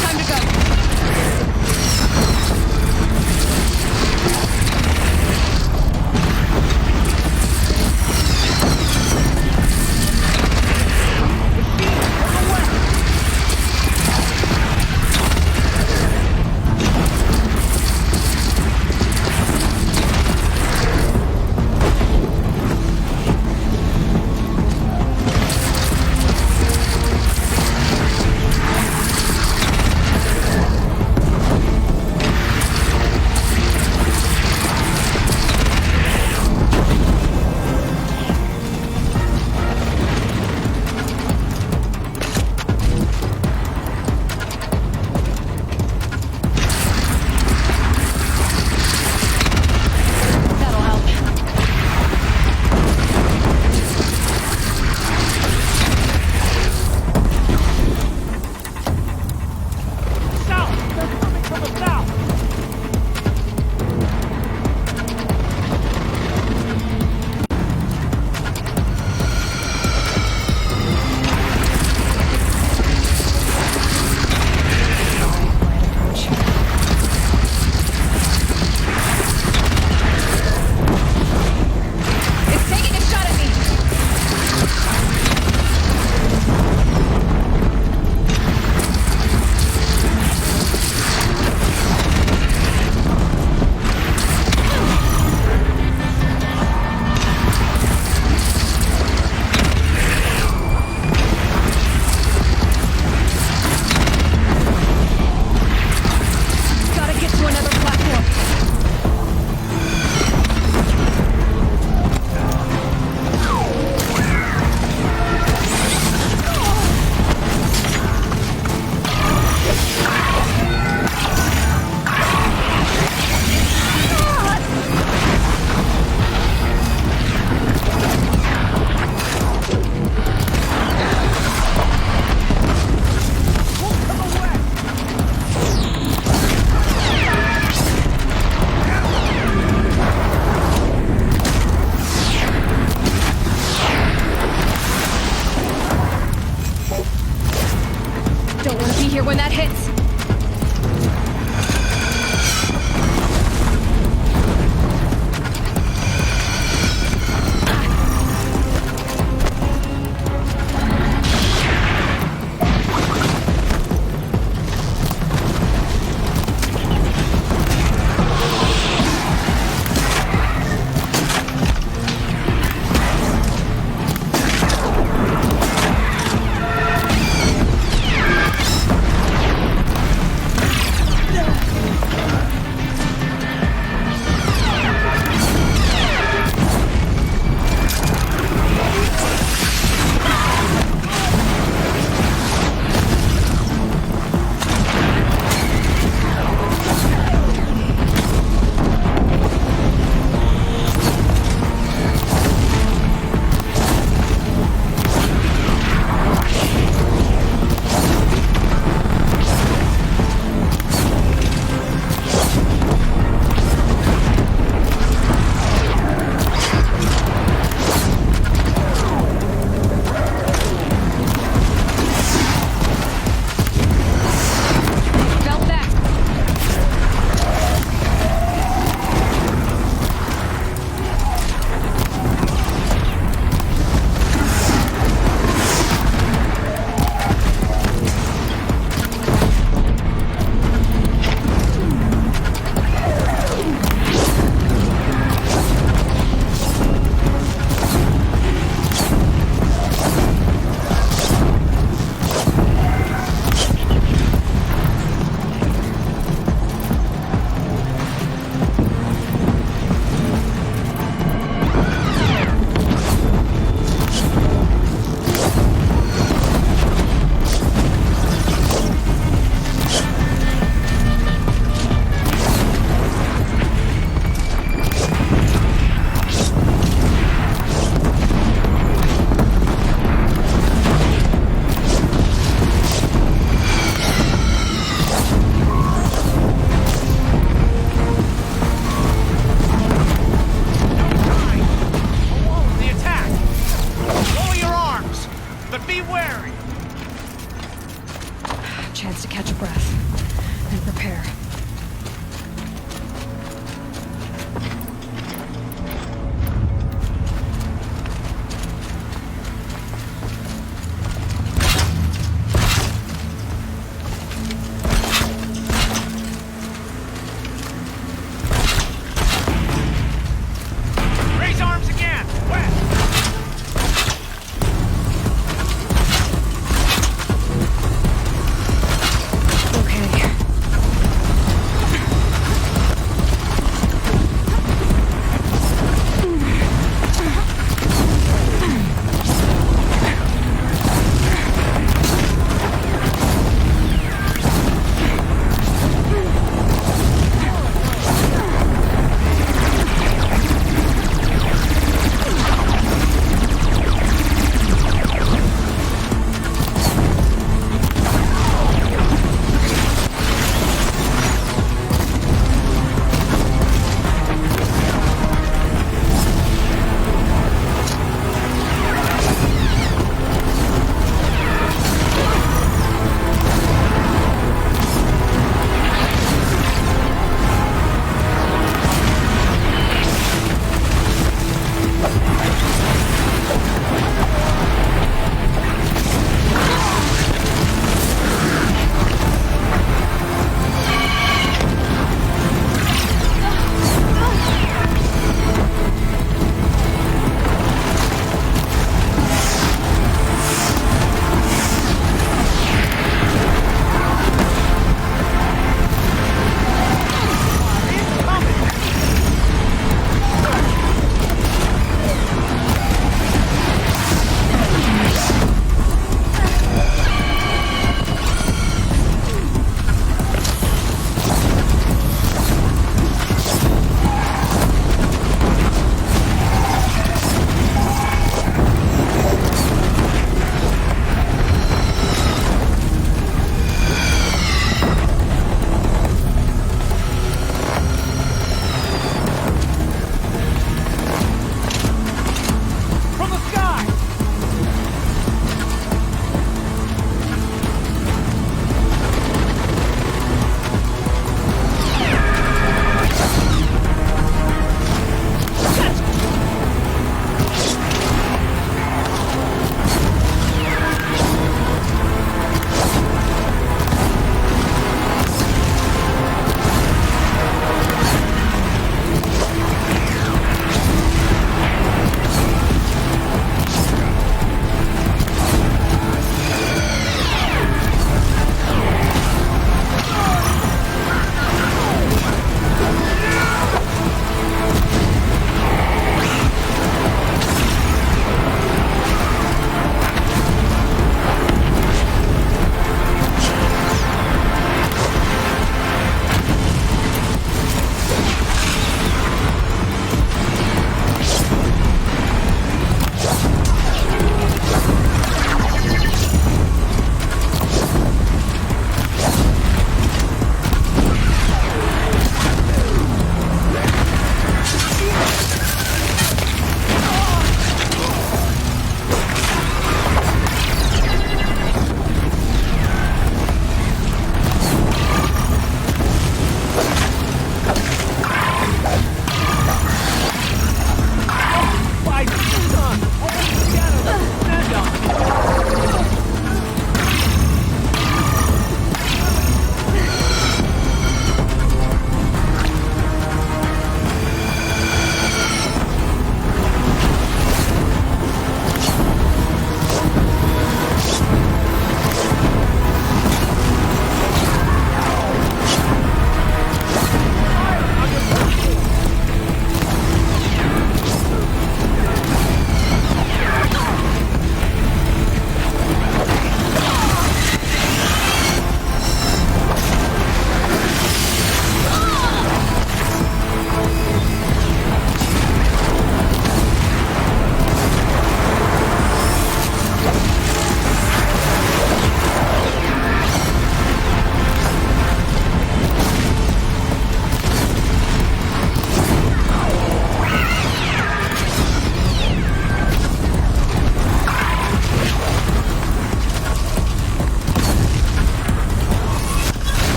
Time to go!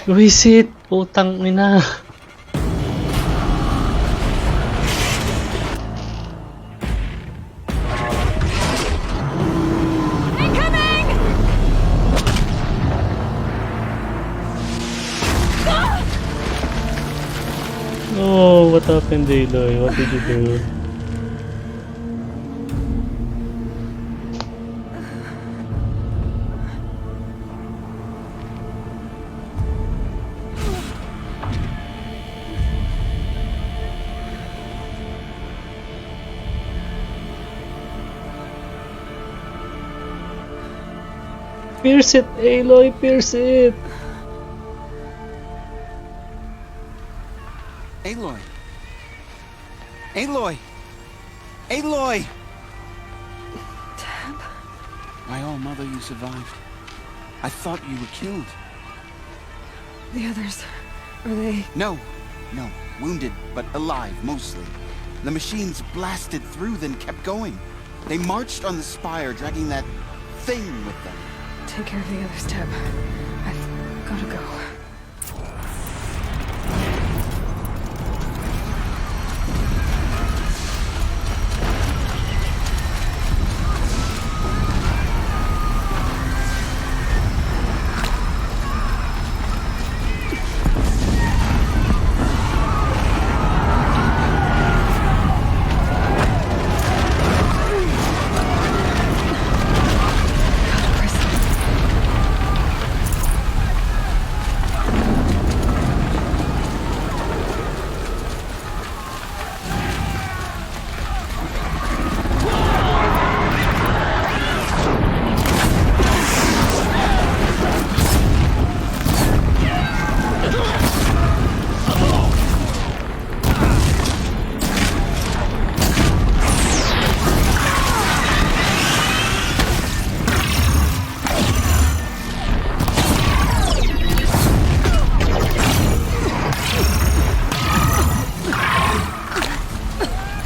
Wisit! Putang ina! Oh, what happened, Aloy? What did you do? Pierce it, Aloy, pierce it! Aloy! Aloy! Aloy! Tab? My own mother, you survived. I thought you were killed. The others, are they? No, wounded, but alive, mostly. The machines blasted through, then kept going. They marched on the spire, dragging that thing with them. Take care of the others, Tab. I've gotta go.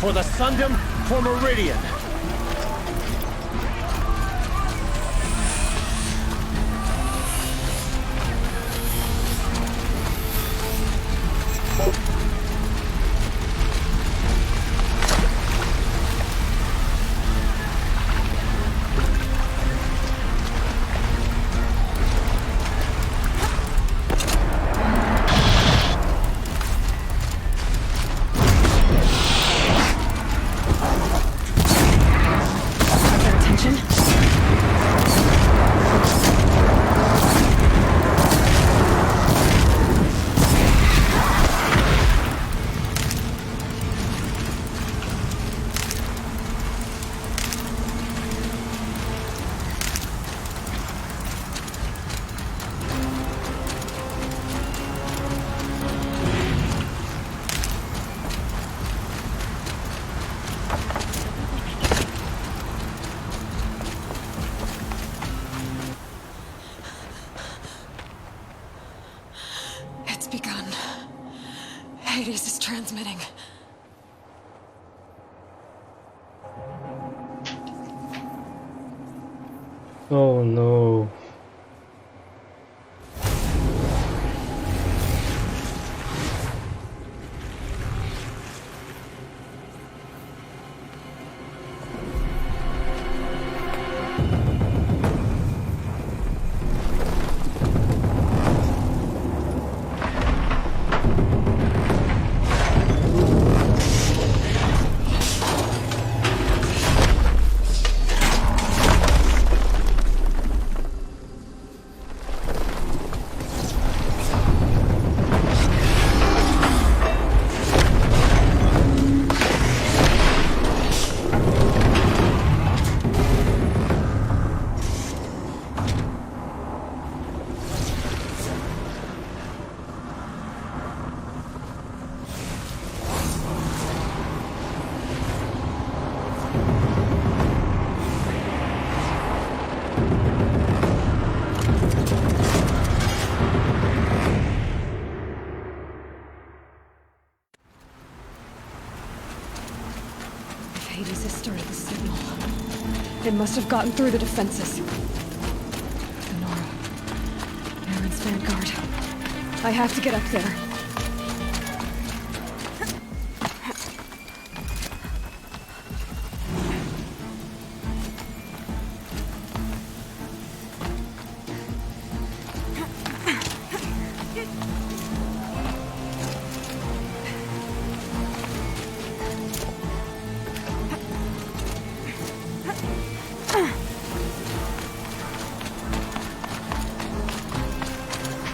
For the Sundom, for Meridian. Begun. Hades is transmitting. Oh no. Hades has started the signal. It must have gotten through the defenses. Nora. Aaron's vanguard. I have to get up there.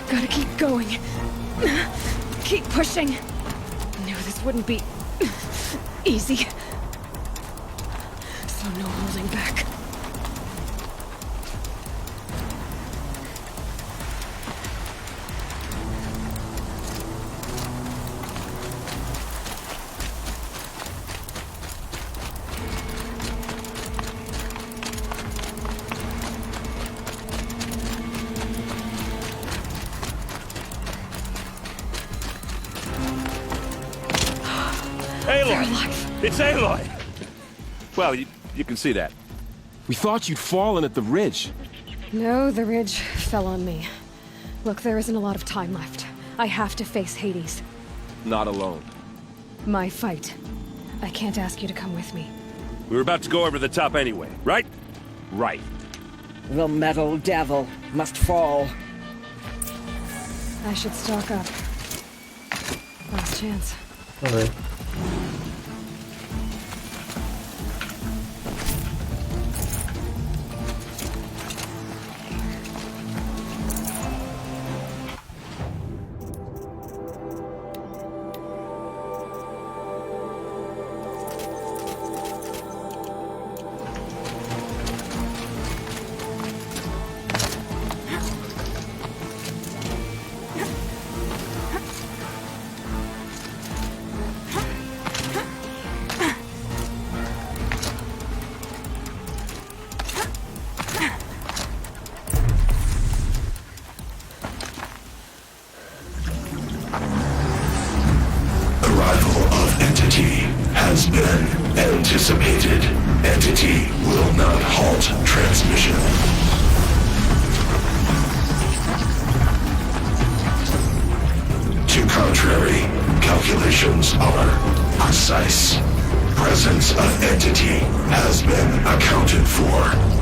Gotta keep going. Keep pushing. Knew this wouldn't be easy. So no holding back. Aloy! It's Aloy! Well, you can see that. We thought you'd fallen at the ridge. No, the ridge fell on me. Look, there isn't a lot of time left. I have to face Hades. Not alone. My fight. I can't ask you to come with me. We were about to go over the top anyway, right? Right. The metal devil must fall. I should stock up. Last chance. Okay. Has been anticipated. Entity will not halt transmission. To contrary, calculations are precise. Presence of entity has been accounted for.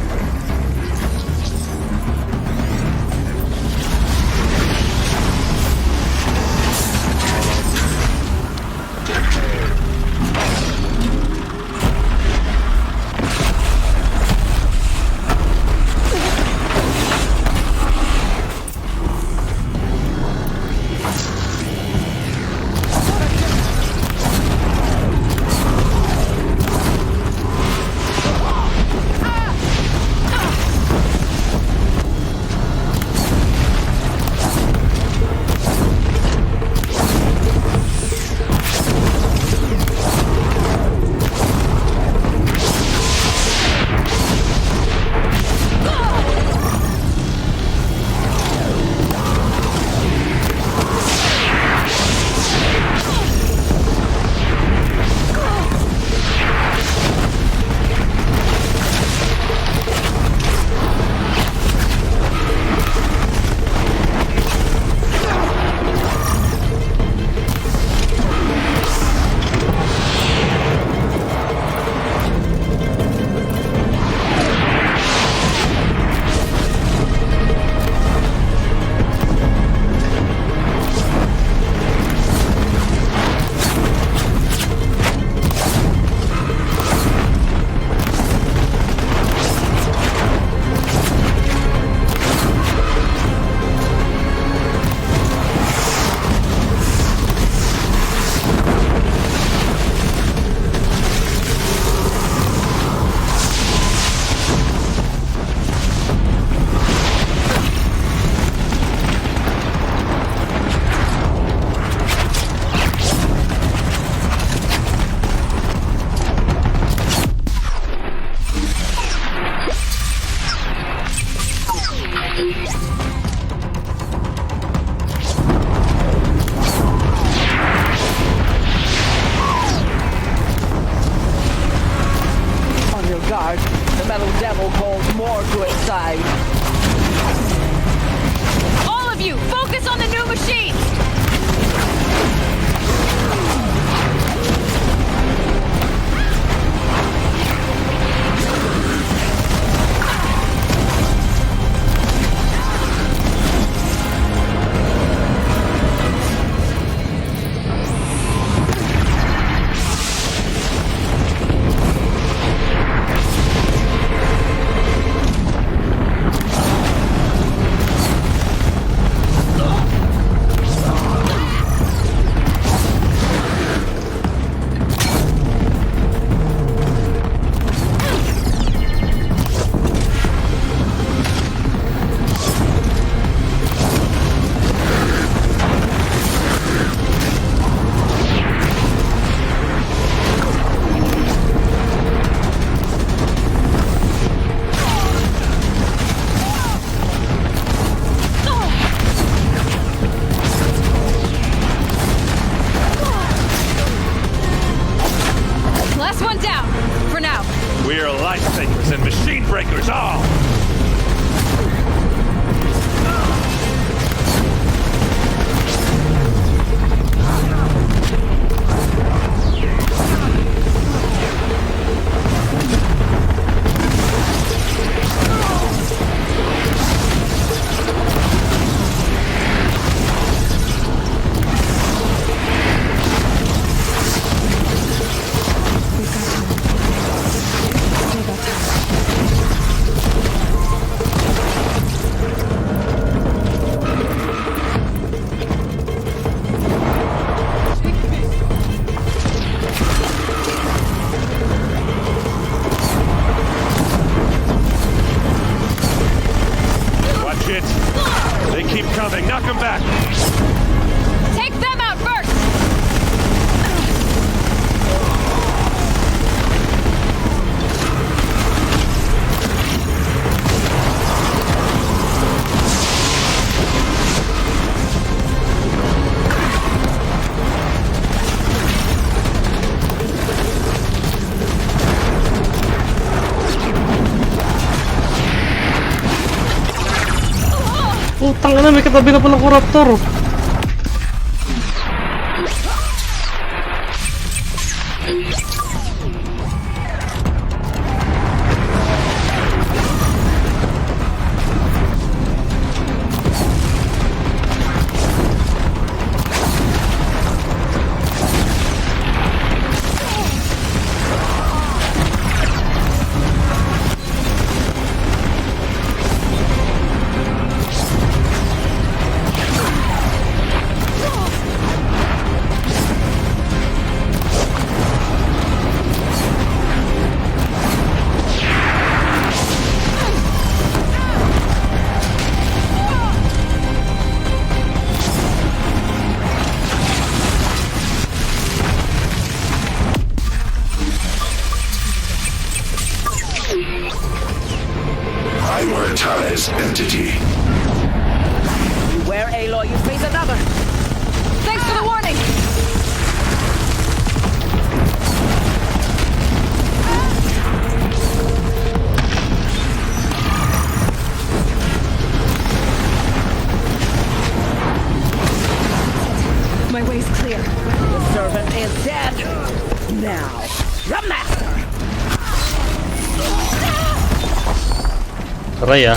The metal devil holds more to its side. All of you, focus on the new machine! lifesavers and machine breakers all! Knock him back! Take them out first! Putang ina, may katabi na palang corruptor. Prioritize entity. Beware, Aloy, you face another. Thanks for the warning! My way's clear. The servant is dead. Now, the master. Aray ah.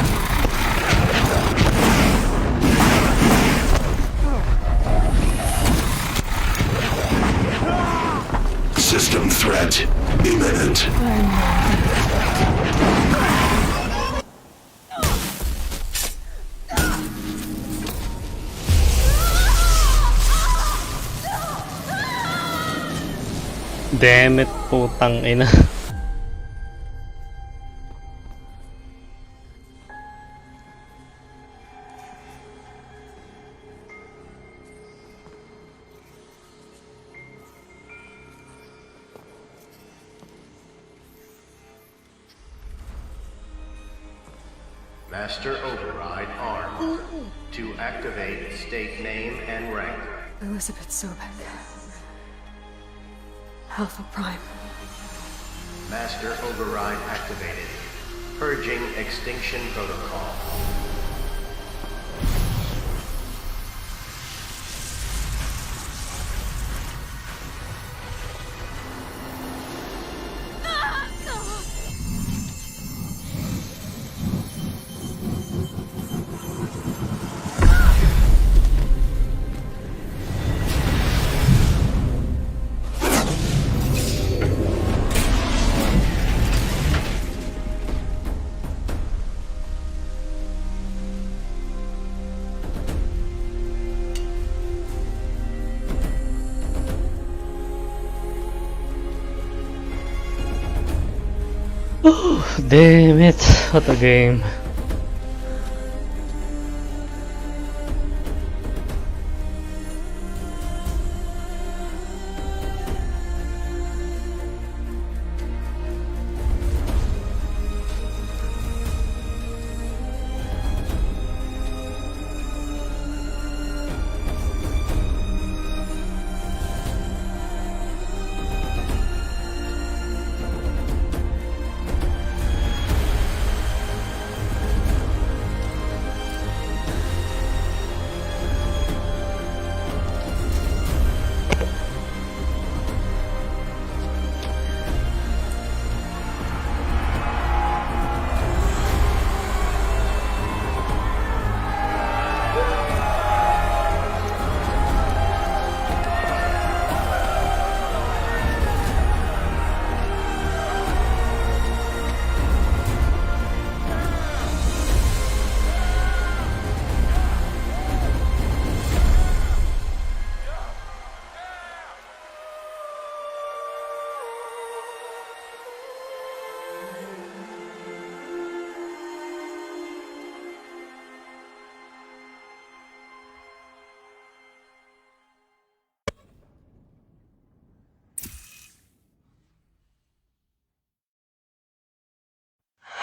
System threat imminent. Damn it, putang ina. Master Override armed. To activate, state name and rank. Elizabeth Sobek. Alpha Prime. Master Override activated. Purging Extinction Protocol. Damn it, what a game.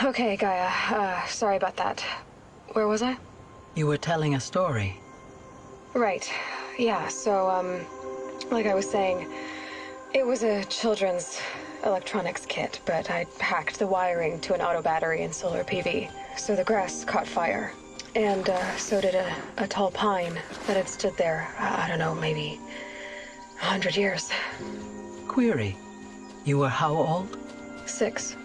Okay, Gaia. Sorry about that. Where was I? You were telling a story. Right. Yeah, so, like I was saying, it was a children's electronics kit, but I hacked the wiring to an auto battery and solar PV. So the grass caught fire. And, so did a tall pine that had stood there, I don't know, maybe 100 years. Query. You were how old? 6.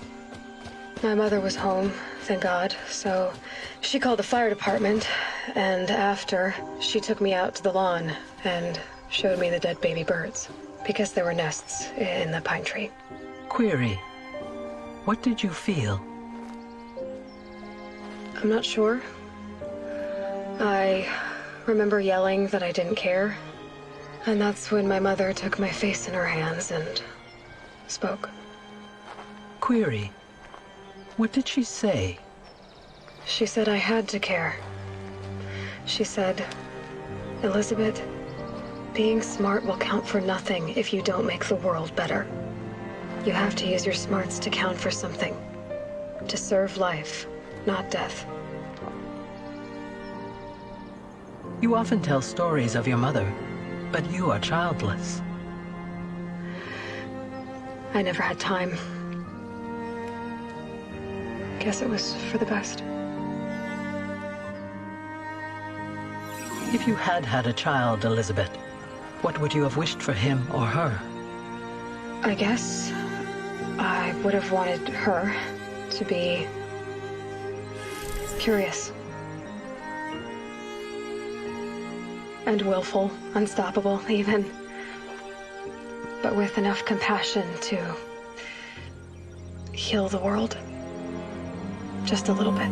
My mother was home, thank God, so she called the fire department, and after, she took me out to the lawn and showed me the dead baby birds, because there were nests in the pine tree. Query. What did you feel? I'm not sure. I remember yelling that I didn't care, and that's when my mother took my face in her hands and spoke. Query. What did she say? She said I had to care. She said, Elizabeth, being smart will count for nothing if you don't make the world better. You have to use your smarts to count for something. To serve life, not death. You often tell stories of your mother, but you are childless. I never had time. Guess it was for the best. If you had had a child, Elizabeth, what would you have wished for him or her? I guess I would have wanted her to be curious. And willful, unstoppable, even. But with enough compassion to heal the world. Just a little bit.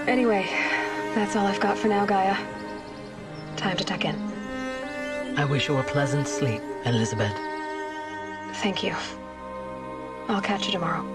Anyway, that's all I've got for now, Gaia. Time to tuck in. I wish you a pleasant sleep, Elizabeth. Thank you. I'll catch you tomorrow.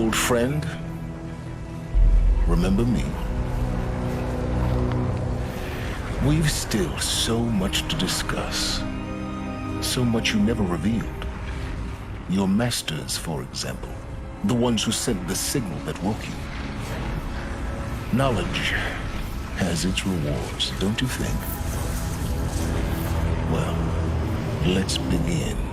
old friend, remember me? We've still so much to discuss. So much you never revealed. Your masters, for example. The ones who sent the signal that woke you. Knowledge has its rewards, don't you think? Well, let's begin.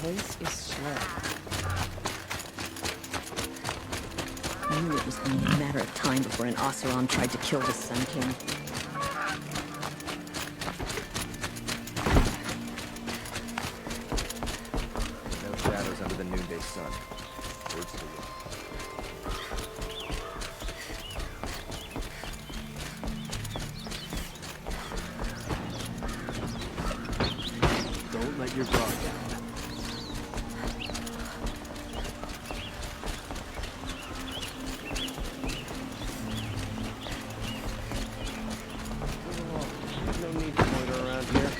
Place is slow. I knew it was only a matter of time before an Oseram tried to kill the Sun King. No shadows under the noonday sun. Words to the Don't let your guard down. no need to loiter around here.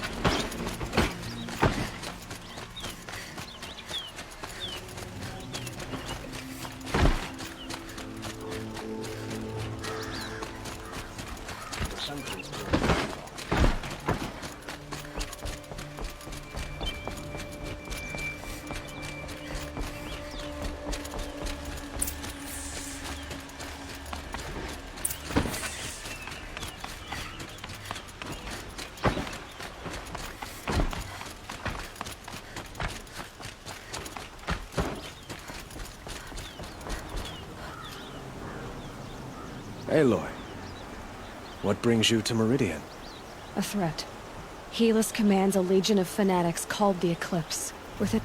Aloy, what brings you to Meridian? A threat. Helis commands a legion of fanatics called the Eclipse. With it,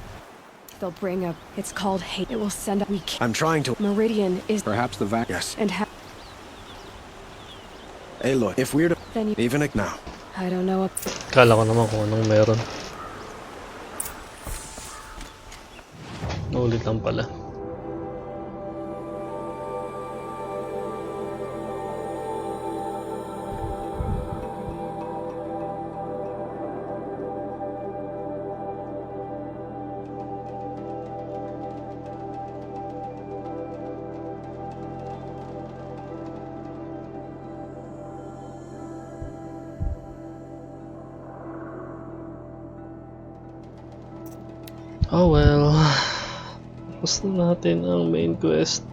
they'll bring a... It's called hate. It will send a... I'm trying to... Meridian is... Perhaps the vac... Yes. And Aloy, if we're to... Then you... Even it now. I don't know... Kala ko naman kung anong meron. Ulit lang pala. Oh well, tapos na natin ang main quest.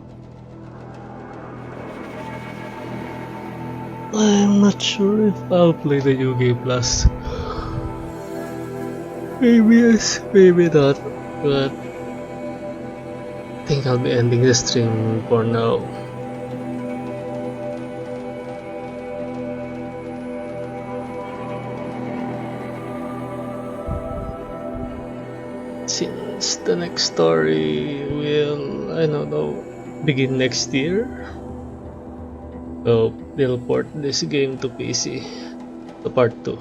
I'm not sure if I'll play the UK Plus. Maybe yes, maybe not. But I think I'll be ending the stream for now. Since the next story will, I don't know, begin next year. So they'll port this game to PC, to part 2.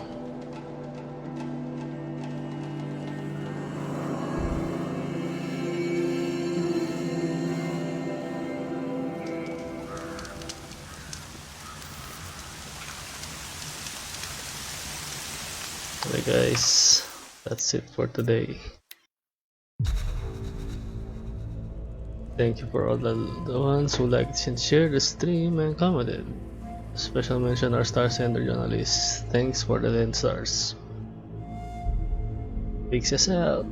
Okay guys, that's it for today. Thank you for all the ones who liked and shared the stream and commented. Special mention our star sender journalist. Thanks for the 10 stars. Fix us out.